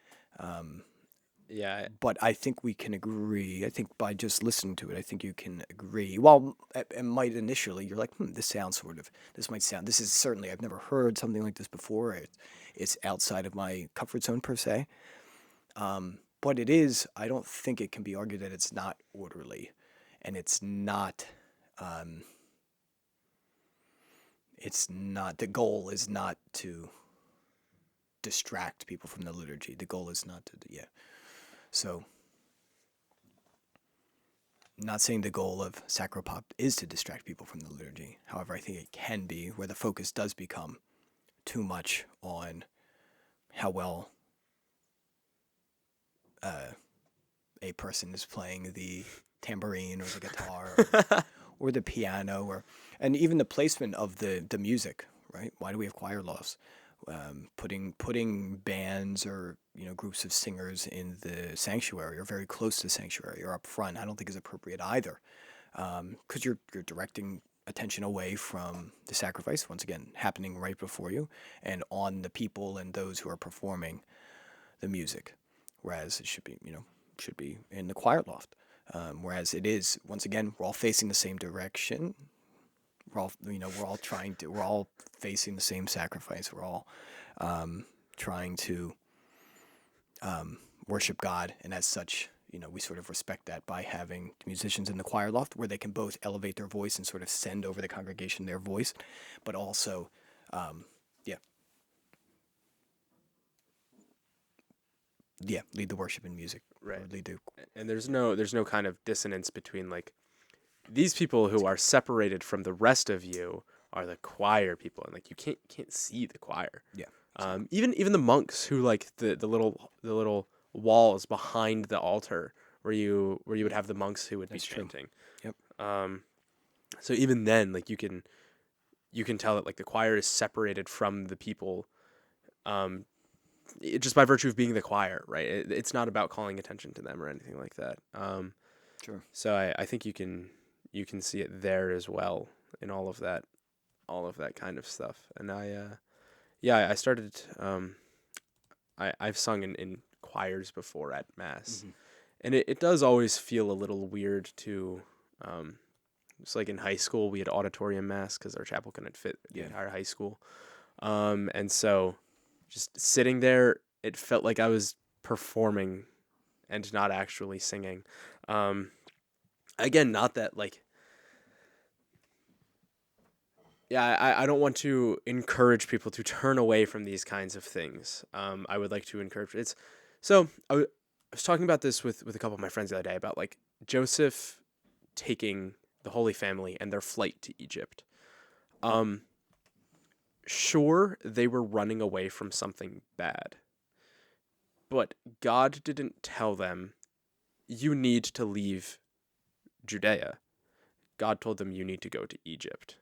Yeah. But I think we can agree. I think by just listening to it, I think you can agree. Well, it might initially, you're like, this is certainly, I've never heard something like this before. It's outside of my comfort zone per se. But it is, I don't think it can be argued that it's not orderly. And it's not, the goal is not to distract people from the liturgy. The goal is not to, So, not saying the goal of sacropop is to distract people from the liturgy. However, I think it can be where the focus does become too much on how well a person is playing the tambourine or the guitar or the piano, and even the placement of the music, right? Why do we have choir lofts? Putting bands or groups of singers in the sanctuary or very close to the sanctuary or up front, I don't think is appropriate either, because you're directing attention away from the sacrifice, once again happening right before you, and on the people and those who are performing the music, whereas it should be in the choir loft, whereas it is, once again, we're all facing the same direction. We're all facing the same sacrifice. We're all trying to worship God, and as such, we sort of respect that by having musicians in the choir loft where they can both elevate their voice and sort of send over the congregation their voice, but also, lead the worship in music. Right. Lead the, and there's no kind of dissonance between like these people who are separated from the rest of you are the choir people, and like you can't see the choir. Yeah. Even the monks who like the little walls behind the altar where you would have the monks who would be chanting. Yep. So even then, like you can tell that like the choir is separated from the people, just by virtue of being the choir, right? It's not about calling attention to them or anything like that. Sure. So I think you can see it there as well in all of that kind of stuff. And I started, I've sung in choirs before at Mass. Mm-hmm. And it does always feel a little weird to, just like in high school, we had auditorium Mass because our chapel couldn't fit the entire high school. And so just sitting there, it felt like I was performing and not actually singing. Again, not that like, I don't want to encourage people to turn away from these kinds of things. I would like to encourage it's. So I was talking about this with a couple of my friends the other day about like Joseph taking the Holy Family and their flight to Egypt. Sure, they were running away from something bad, but God didn't tell them, you need to leave Judea. God told them, you need to go to Egypt.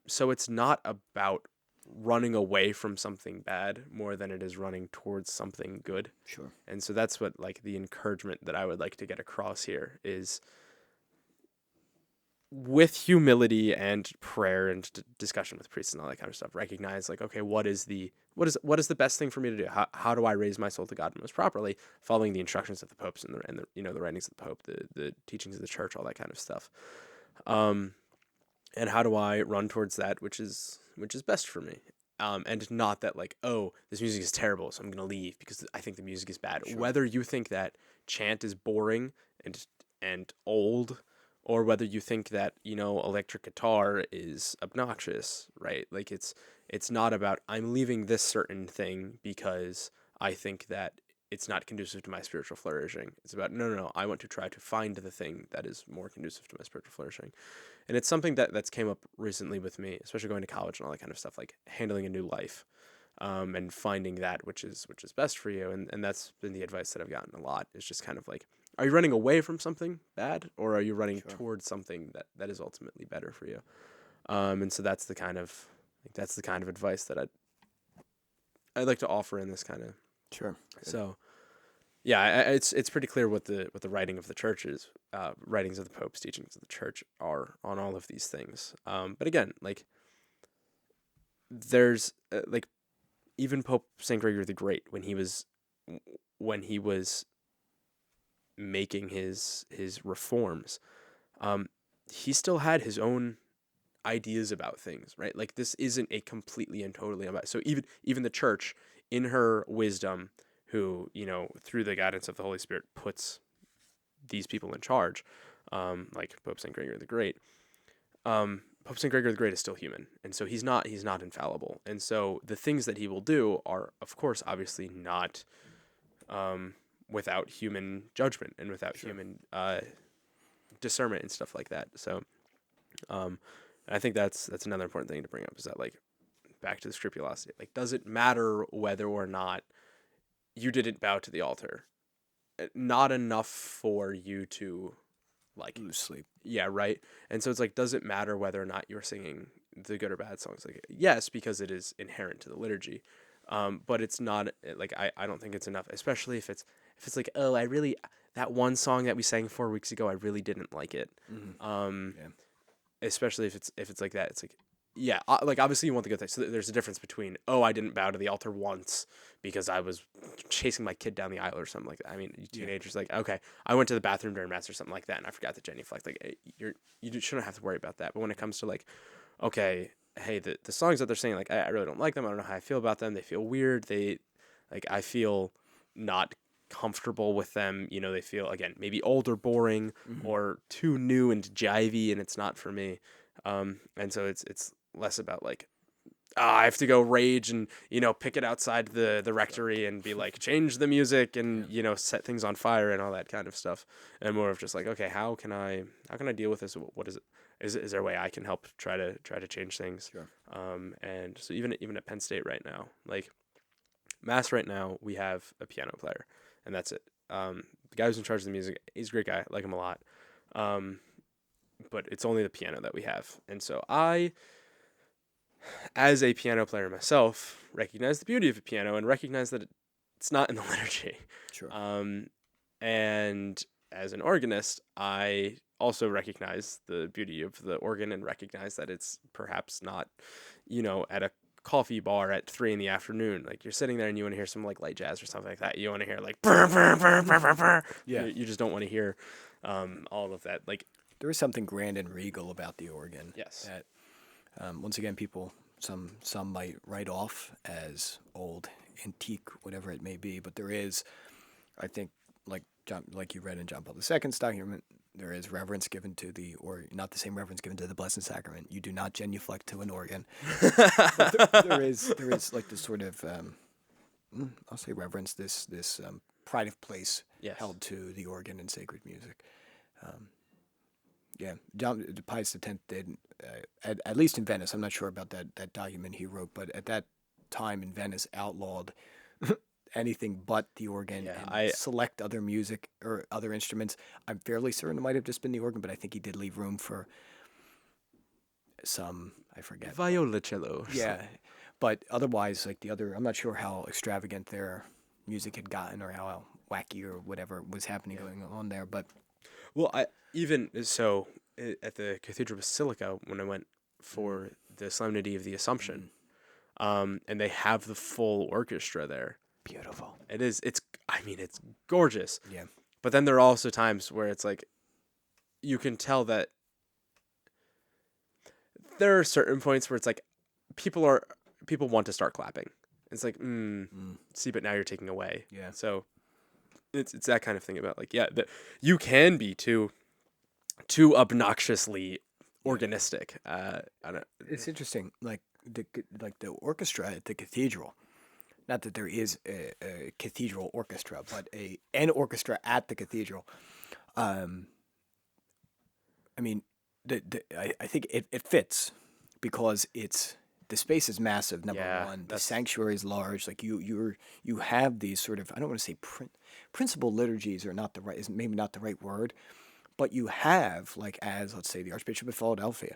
So it's not about running away from something bad more than it is running towards something good. Sure. And so that's what like the encouragement that I would like to get across here is with humility and prayer and discussion with priests and all that kind of stuff, recognize like, okay, what is the best thing for me to do? How do I raise my soul to God most properly, following the instructions of the popes and the writings of the Pope, the teachings of the Church, all that kind of stuff. And how do I run towards that which is best for me? And not that like, oh, this music is terrible, so I'm gonna leave because I think the music is bad. Sure. Whether you think that chant is boring and old, or whether you think that electric guitar is obnoxious, right? Like it's not about I'm leaving this certain thing because I think that it's not conducive to my spiritual flourishing. It's about no. I want to try to find the thing that is more conducive to my spiritual flourishing. And it's something that's came up recently with me, especially going to college and all that kind of stuff, like handling a new life, and finding that which is best for you. And that's been the advice that I've gotten a lot. Is just kind of like, are you running away from something bad, or are you running towards something that is ultimately better for you? And so that's the kind of advice that I'd like to offer in this kind of. Sure. So, yeah, it's pretty clear what the writing of the church is, writings of the popes, teachings of the church are on all of these things. But again, like there's like even Pope Saint Gregory the Great when he was making his reforms, he still had his own ideas about things, right? Like this isn't a completely and totally about. So even the church in her wisdom, who through the guidance of the Holy Spirit puts these people in charge, like Pope Saint Gregory the Great. Pope Saint Gregory the Great is still human, and so he's not infallible, and so the things that he will do are, of course, obviously not without human judgment and without human discernment and stuff like that. So, I think that's another important thing to bring up, is that like back to the scrupulosity. Like, does it matter whether or not you didn't bow to the altar? Not enough for you to like lose sleep. Yeah, right. And so it's like, does it matter whether or not you're singing the good or bad songs? Like, yes, because it is inherent to the liturgy. But it's not like I don't think it's enough, especially if it's like, oh, that one song that we sang 4 weeks ago, I really didn't like it. Yeah. Especially if it's like that, it's like, yeah, like obviously you want the good thing. So there's a difference between, oh, I didn't bow to the altar once because I was chasing my kid down the aisle or something like that. I mean, teenagers, like, okay, I went to the bathroom during mass or something like that, and I forgot to genuflect. Like, you shouldn't have to worry about that. But when it comes to like, okay, hey, the songs that they're singing, like, I really don't like them. I don't know how I feel about them. They feel weird. I feel not comfortable with them. They feel, again, maybe old or boring or too new and jivey, and it's not for me. And so it's less about like, I have to go rage and pick it outside the rectory and be like, change the music and set things on fire and all that kind of stuff, and more of just like, okay, how can I deal with this? What is it? Is there a way I can help try to change things? Sure. And so even at Penn State right now, like Mass right now, we have a piano player, and that's it. The guy who's in charge of the music, he's a great guy, I like him a lot. But it's only the piano that we have, and so I, as a piano player myself, recognize the beauty of a piano and recognize that it's not in the liturgy. Sure. And as an organist, I also recognize the beauty of the organ and recognize that it's perhaps not, at a coffee bar at 3 p.m. Like, you're sitting there and you want to hear some like light jazz or something like that. You want to hear like brr, brr, brr, brr, brr, brr. Yeah. You just don't want to hear all of that. Like, there is something grand and regal about the organ. Yes. That once again, some might write off as old, antique, whatever it may be, but there is, I think, like you read in John Paul II's document, there is reverence given to or not the same reverence given to the Blessed Sacrament. You do not genuflect to an organ. there is like this sort of, I'll say reverence, this pride of place held to the organ and sacred music. Pius X did, at least in Venice. I'm not sure about that document he wrote, but at that time in Venice, outlawed anything but the organ and select other music or other instruments. I'm fairly certain it might have just been the organ, but I think he did leave room for some, I forget. Violoncello. Yeah, but otherwise, like the other, I'm not sure how extravagant their music had gotten or how wacky or whatever was happening going on there, but... Well, even so, at the Cathedral Basilica when I went for the Solemnity of the Assumption, and they have the full orchestra there. Beautiful. I mean, it's gorgeous. Yeah. But then there are also times where it's like, you can tell that there are certain points where it's like, people want to start clapping. It's like, see, but now you're taking away. Yeah. So it's that kind of thing about like, you can be too obnoxiously organistic. I don't. It's interesting, like the orchestra at the cathedral. Not that there is a cathedral orchestra, but an orchestra at the cathedral. I mean, I think it fits because the space is massive. Number one, the sanctuary is large. Like you have these sort of, I don't want to say principal liturgies are not the right, is maybe not the right word, but you have, like, as let's say the Archbishop of Philadelphia,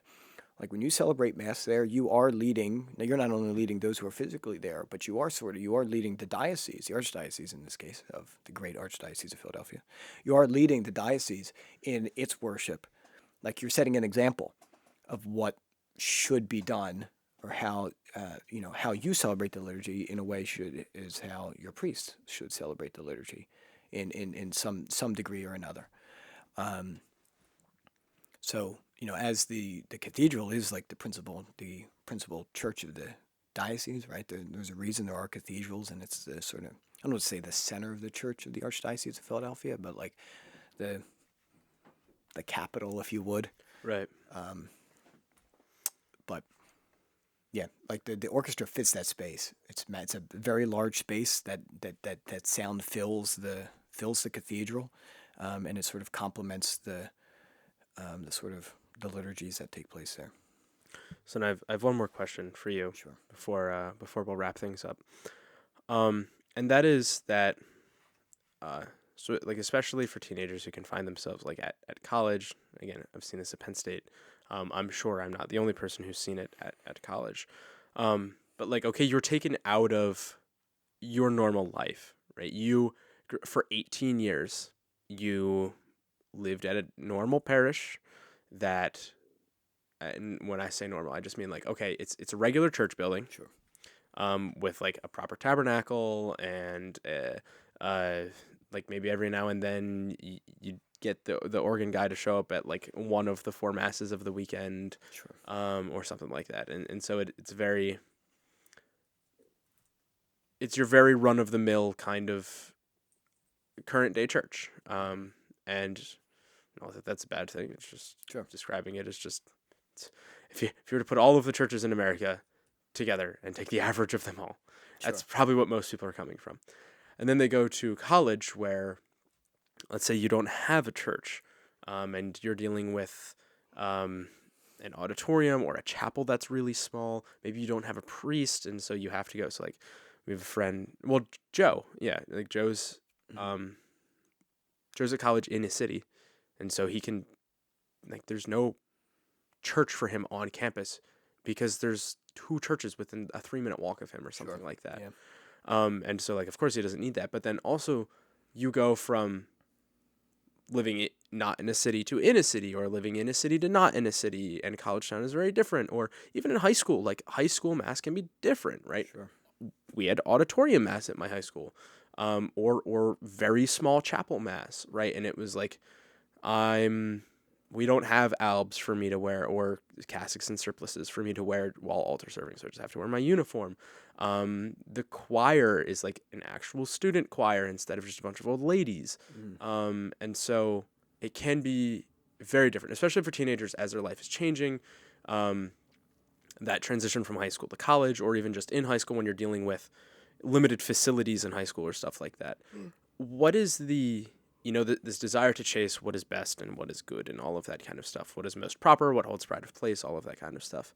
like when you celebrate Mass there, you are leading. Now you're not only leading those who are physically there, but you are leading the diocese, the archdiocese in this case of the great Archdiocese of Philadelphia. You are leading the diocese in its worship. Like you're setting an example of what should be done, or how how you celebrate the liturgy in a way is how your priest should celebrate the liturgy, in some degree or another. So as the cathedral is like the principal church of the diocese, right? There's a reason there are cathedrals, and it's the sort of, I don't want to say the center of the church of the Archdiocese of Philadelphia, but like the capital, if you would. Right. But yeah, like the orchestra fits that space. It's a very large space that sound fills the cathedral, and it sort of complements the sort of the liturgies that take place there. So now I have one more question for you. Sure. Before we'll wrap things up. And that is that, so like especially for teenagers who can find themselves like at college. Again, I've seen this at Penn State. I'm sure I'm not the only person who's seen it at college. But like, okay, you're taken out of your normal life, right? For 18 years, you lived at a normal parish that, and when I say normal, I just mean like, okay, it's a regular church building. Sure. With like a proper tabernacle and like maybe every now and then you get the organ guy to show up at like one of the 4 masses of the weekend. Sure. Or something like that. And so it's your very run of the mill kind of current day church. And not that that's a bad thing. It's just describing it as just, if you were to put all of the churches in America together and take the average of them all, that's probably what most people are coming from. And then they go to college where, let's say you don't have a church, and you're dealing with an auditorium or a chapel that's really small. Maybe you don't have a priest, and so you have to go. So like, we have a friend, well, Joe, yeah, like Joe's at college in a city, and so he can, like, there's no church for him on campus because there's 2 churches within a 3-minute walk of him or something like that. Yeah. And so like, of course he doesn't need that, but then also you go from living not in a city to in a city, or living in a city to not in a city, and college town is very different. Or even in high school, like high school mass can be different, right? Sure. We had auditorium mass at my high school, or very small chapel mass, right? And it was like, we don't have albs for me to wear, or cassocks and surplices for me to wear while altar serving, so I just have to wear my uniform. The choir is like an actual student choir instead of just a bunch of old ladies. And so it can be very different, especially for teenagers as their life is changing. That transition from high school to college, or even just in high school when you're dealing with limited facilities in high school or stuff like that. What is this desire to chase what is best and what is good and all of that kind of stuff? What is most proper? What holds pride of place? All of that kind of stuff.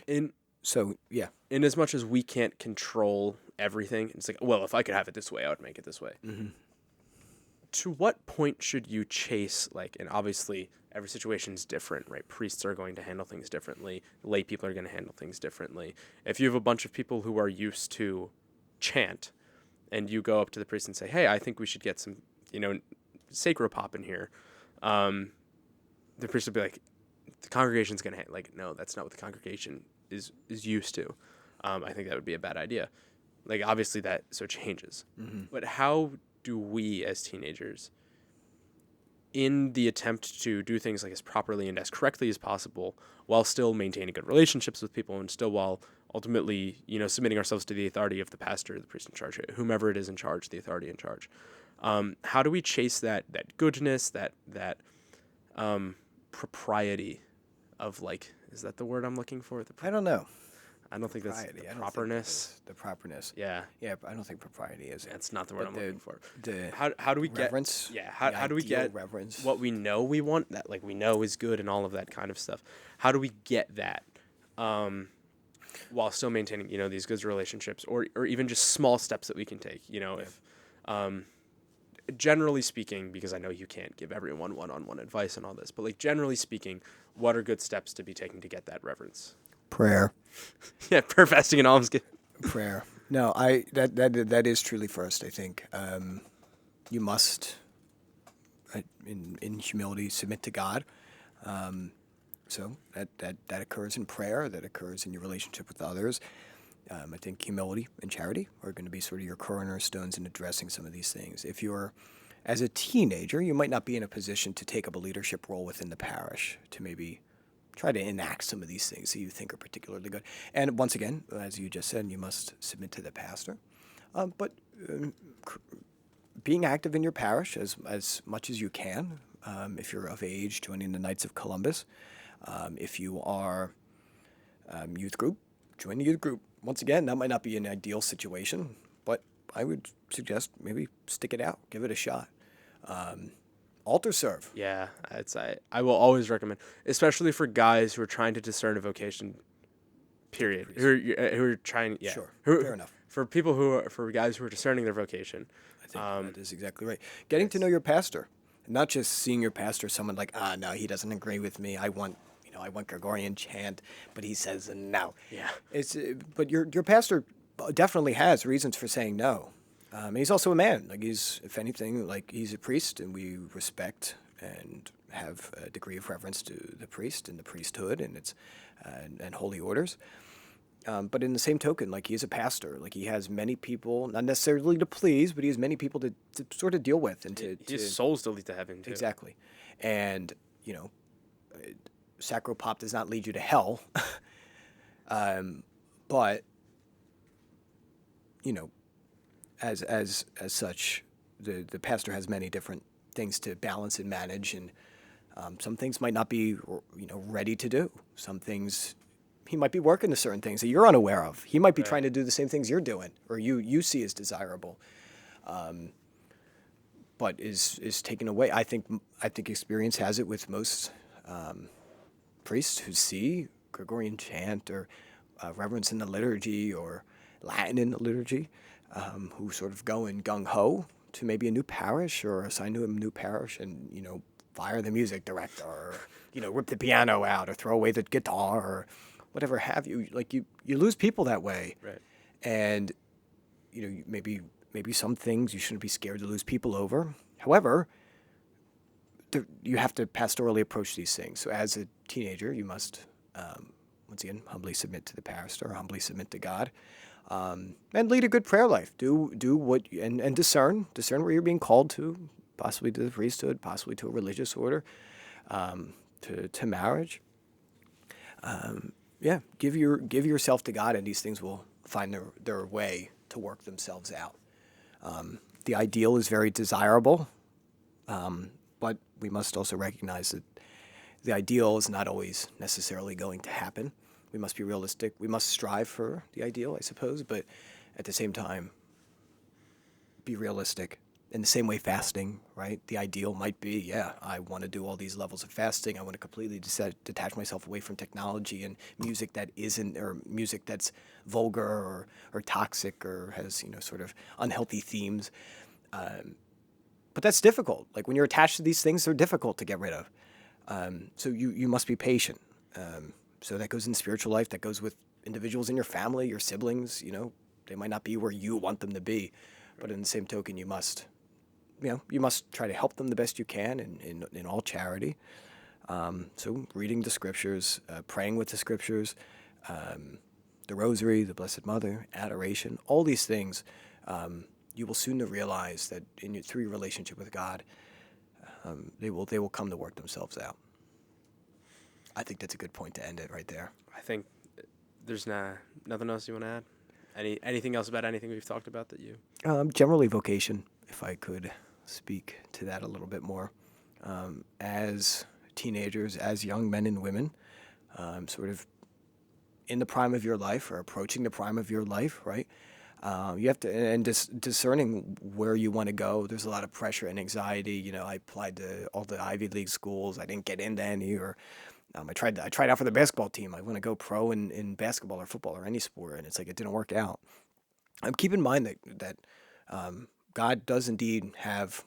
In as much as we can't control everything, it's like, well, if I could have it this way, I would make it this way. Mm-hmm. To what point should you chase, like, and obviously every situation is different, right? Priests are going to handle things differently. Lay people are going to handle things differently. If you have a bunch of people who are used to chant, and you go up to the priest and say, hey, I think we should get some, sacropop in here. the priest will be like, the congregation's gonna like, no, that's not what the congregation is used to. I think that would be a bad idea. Like, obviously that so changes, but how do we as teenagers, in the attempt to do things like as properly and as correctly as possible, while still maintaining good relationships with people, and still while ultimately, submitting ourselves to the authority of the pastor, the priest in charge, whomever it is in charge, the authority in charge, how do we chase that goodness, that propriety of, like, is that the word I'm looking for? I don't know. I don't think that's Propriety. the I don't think properness. the properness. Yeah, Yeah, but I don't think propriety is. that's not the word I'm looking for. The How do we reverence. get? Yeah, how do we get reverence? what we know we want, that like we know is good and all of that kind of stuff? How do we get that, while still maintaining these good relationships, or even just small steps that we can take? If generally speaking, because I know you can't give everyone one-on-one advice on all this, but like generally speaking, what are good steps to be taken to get that reverence? Prayer. Yeah, prayer, fasting, and almsgiving. Prayer. No, that is truly first. I think you must, in humility, submit to God. So that occurs in prayer. That occurs in your relationship with others. I think humility and charity are going to be sort of your cornerstones in addressing some of these things. If you're, as a teenager, you might not be in a position to take up a leadership role within the parish, to maybe try to enact some of these things that you think are particularly good. And once again, as you just said, you must submit to the pastor. But being active in your parish as much as you can, if you're of age, joining the Knights of Columbus. If you are youth group, join the youth group. Once again, that might not be an ideal situation, but I would suggest maybe stick it out, give it a shot. Altar serve. Yeah, I will always recommend, especially for guys who are trying to discern a vocation. Period. Who are trying. Yeah. Sure. Fair enough. For guys who are discerning their vocation. I think that is exactly right. Getting to know your pastor, not just seeing your pastor as someone like, no, he doesn't agree with me. I want Gregorian chant, but he says no. Yeah. But your pastor definitely has reasons for saying no. He's also a man. Like, if anything, like, he's a priest, and we respect and have a degree of reverence to the priest and the priesthood and its and holy orders. But in the same token, like, he's a pastor. Like, he has many people, not necessarily to please, but he has many people to sort of deal with and to his souls to lead to heaven too. Exactly. And sacropop does not lead you to hell, but as such, the pastor has many different things to balance and manage, and some things might not be ready to do. Some things he might be working to certain things that you're unaware of. He might be trying to do the same things you're doing, or you see as desirable, but is taken away. I think experience has it with most priests who see Gregorian chant or reverence in the liturgy or Latin in the liturgy, who sort of go in gung-ho to maybe a new parish or assigned to a new parish and, fire the music director or, rip the piano out or throw away the guitar or whatever have you. Like, you lose people that way. Right. And, maybe some things you shouldn't be scared to lose people over. However, you have to pastorally approach these things. So as a teenager, you must, once again, humbly submit to the pastor, humbly submit to God, and lead a good prayer life. Do what and discern where you're being called to, possibly to the priesthood, possibly to a religious order, to marriage. Give yourself to God, and these things will find their way to work themselves out. The ideal is very desirable, but we must also recognize that the ideal is not always necessarily going to happen. We must be realistic. We must strive for the ideal, I suppose, but at the same time, be realistic. In the same way, fasting, right? The ideal might be, I want to do all these levels of fasting. I want to completely detach myself away from technology and music that isn't, or music that's vulgar or toxic or has, sort of unhealthy themes. But that's difficult. Like, when you're attached to these things, they're difficult to get rid of. So you must be patient. So that goes in spiritual life. That goes with individuals in your family, your siblings. They might not be where you want them to be. But in the same token, you must you must try to help them the best you can in all charity. So reading the scriptures, praying with the scriptures, the rosary, the Blessed Mother, adoration, all these things, you will soon realize that through your relationship with God, they will come to work themselves out. I think that's a good point to end it right there. I think there's nothing else you want to add? Anything else about anything we've talked about that you... Generally vocation, if I could speak to that a little bit more. As teenagers, as young men and women, sort of in the prime of your life or approaching the prime of your life, right? You have to, and discerning where you want to go. There's a lot of pressure and anxiety. I applied to all the Ivy League schools. I didn't get into any, or I tried out for the basketball team. I want to go pro in basketball or football or any sport, and it's like it didn't work out. Keep in mind that God does indeed have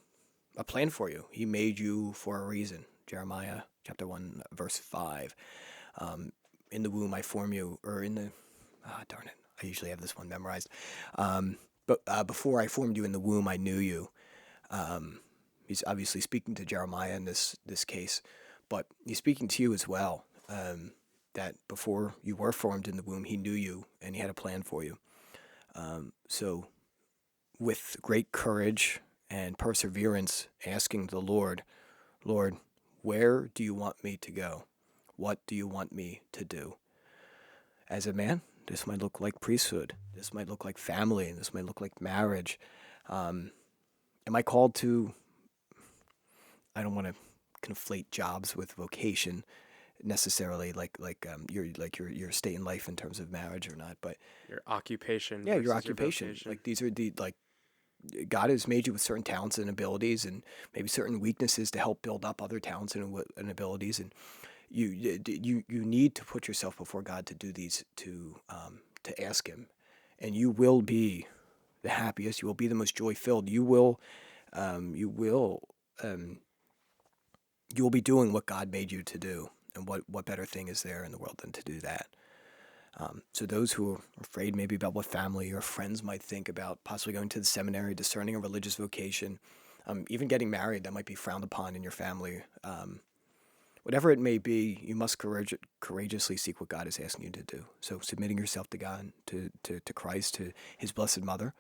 a plan for you. He made you for a reason. Jeremiah chapter 1, verse 5. In the womb I form you, or in the... darn it. I usually have this one memorized. But before I formed you in the womb, I knew you. He's obviously speaking to Jeremiah in this case, but he's speaking to you as well. That before you were formed in the womb, he knew you, and he had a plan for you. So with great courage and perseverance, asking the Lord, where do you want me to go? What do you want me to do? As a man, this might look like priesthood. This might look like family. This might look like marriage. Am I called to... I don't want to conflate jobs with vocation necessarily, like your state in life in terms of marriage or not, but Your occupation. yeah, your versus occupation. vocation. Like these are God has made you with certain talents and abilities, and maybe certain weaknesses to help build up other talents and abilities, and you need to put yourself before God to do these, to ask Him, and you will be the happiest. You will be the most joy filled. You will be doing what God made you to do, and what better thing is there in the world than to do that? So those who are afraid maybe about what family or friends might think about possibly going to the seminary, discerning a religious vocation, even getting married, that might be frowned upon in your family. Whatever it may be, you must courageously seek what God is asking you to do. So submitting yourself to God, to Christ, to His Blessed Mother,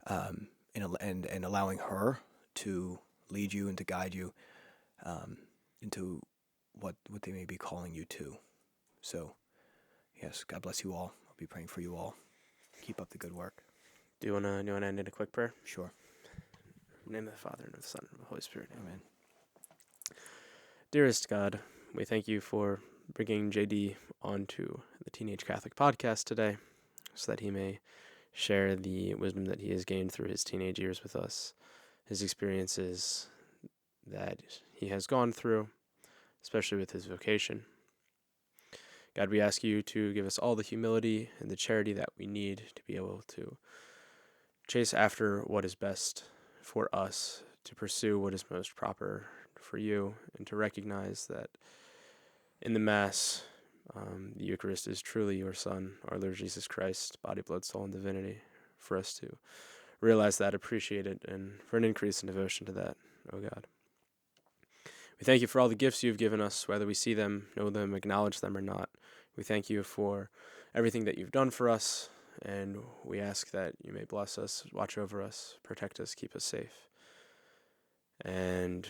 and allowing her to lead you and to guide you into what they may be calling you to. So, yes, God bless you all. I'll be praying for you all. Keep up the good work. Do you want to end in a quick prayer? Sure. In the name of the Father, and of the Son, and of the Holy Spirit. Amen. Dearest God, we thank you for bringing JD onto the Teenage Catholic podcast today so that he may share the wisdom that he has gained through his teenage years with us, his experiences that he has gone through, especially with his vocation. God, we ask you to give us all the humility and the charity that we need to be able to chase after what is best for us, to pursue what is most proper for you, and to recognize that in the Mass, the Eucharist is truly your Son, our Lord Jesus Christ, body, blood, soul, and divinity, for us to realize that, appreciate it, and for an increase in devotion to that, O God. We thank you for all the gifts you've given us, whether we see them, know them, acknowledge them or not. We thank you for everything that you've done for us, and we ask that you may bless us, watch over us, protect us, keep us safe. And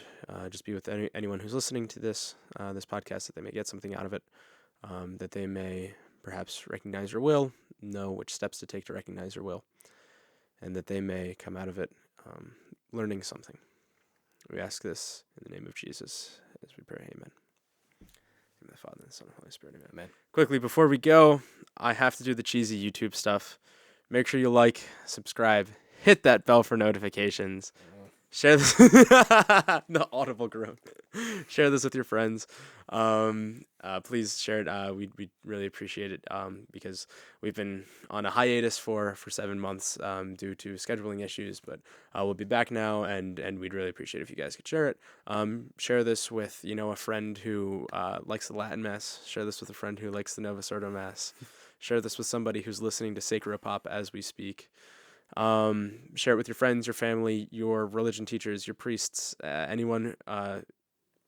just be with anyone who's listening to this podcast, that they may get something out of it, that they may perhaps recognize your will, know which steps to take to recognize your will, and that they may come out of it learning something. We ask this in the name of Jesus as we pray. Amen. In the Father, and the Son, and the Holy Spirit. Amen. Quickly, before we go, I have to do the cheesy YouTube stuff. Make sure you like, subscribe, hit that bell for notifications. Share this, the audible groan. Share this with your friends. Please share it. We'd really appreciate it because we've been on a hiatus for 7 months due to scheduling issues, but we'll be back now, and we'd really appreciate it if you guys could share it. Share this with a friend who likes the Latin Mass. Share this with a friend who likes the Novus Ordo Mass. Share this with somebody who's listening to Sacropop as we speak. Share it with your friends, your family, your religion teachers, your priests, anyone.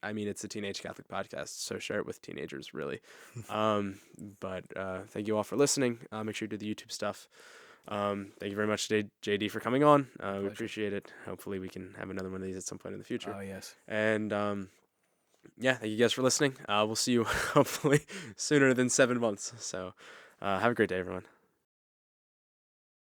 I mean, it's a teenage Catholic podcast, so share it with teenagers, really. But thank you all for listening. Make sure you do the YouTube stuff. Thank you very much, JD, for coming on. We Pleasure. appreciate it. Hopefully, we can have another one of these at some point in the future. Oh, yes. And yeah, thank you guys for listening. We'll see you hopefully sooner than 7 months. So have a great day, everyone.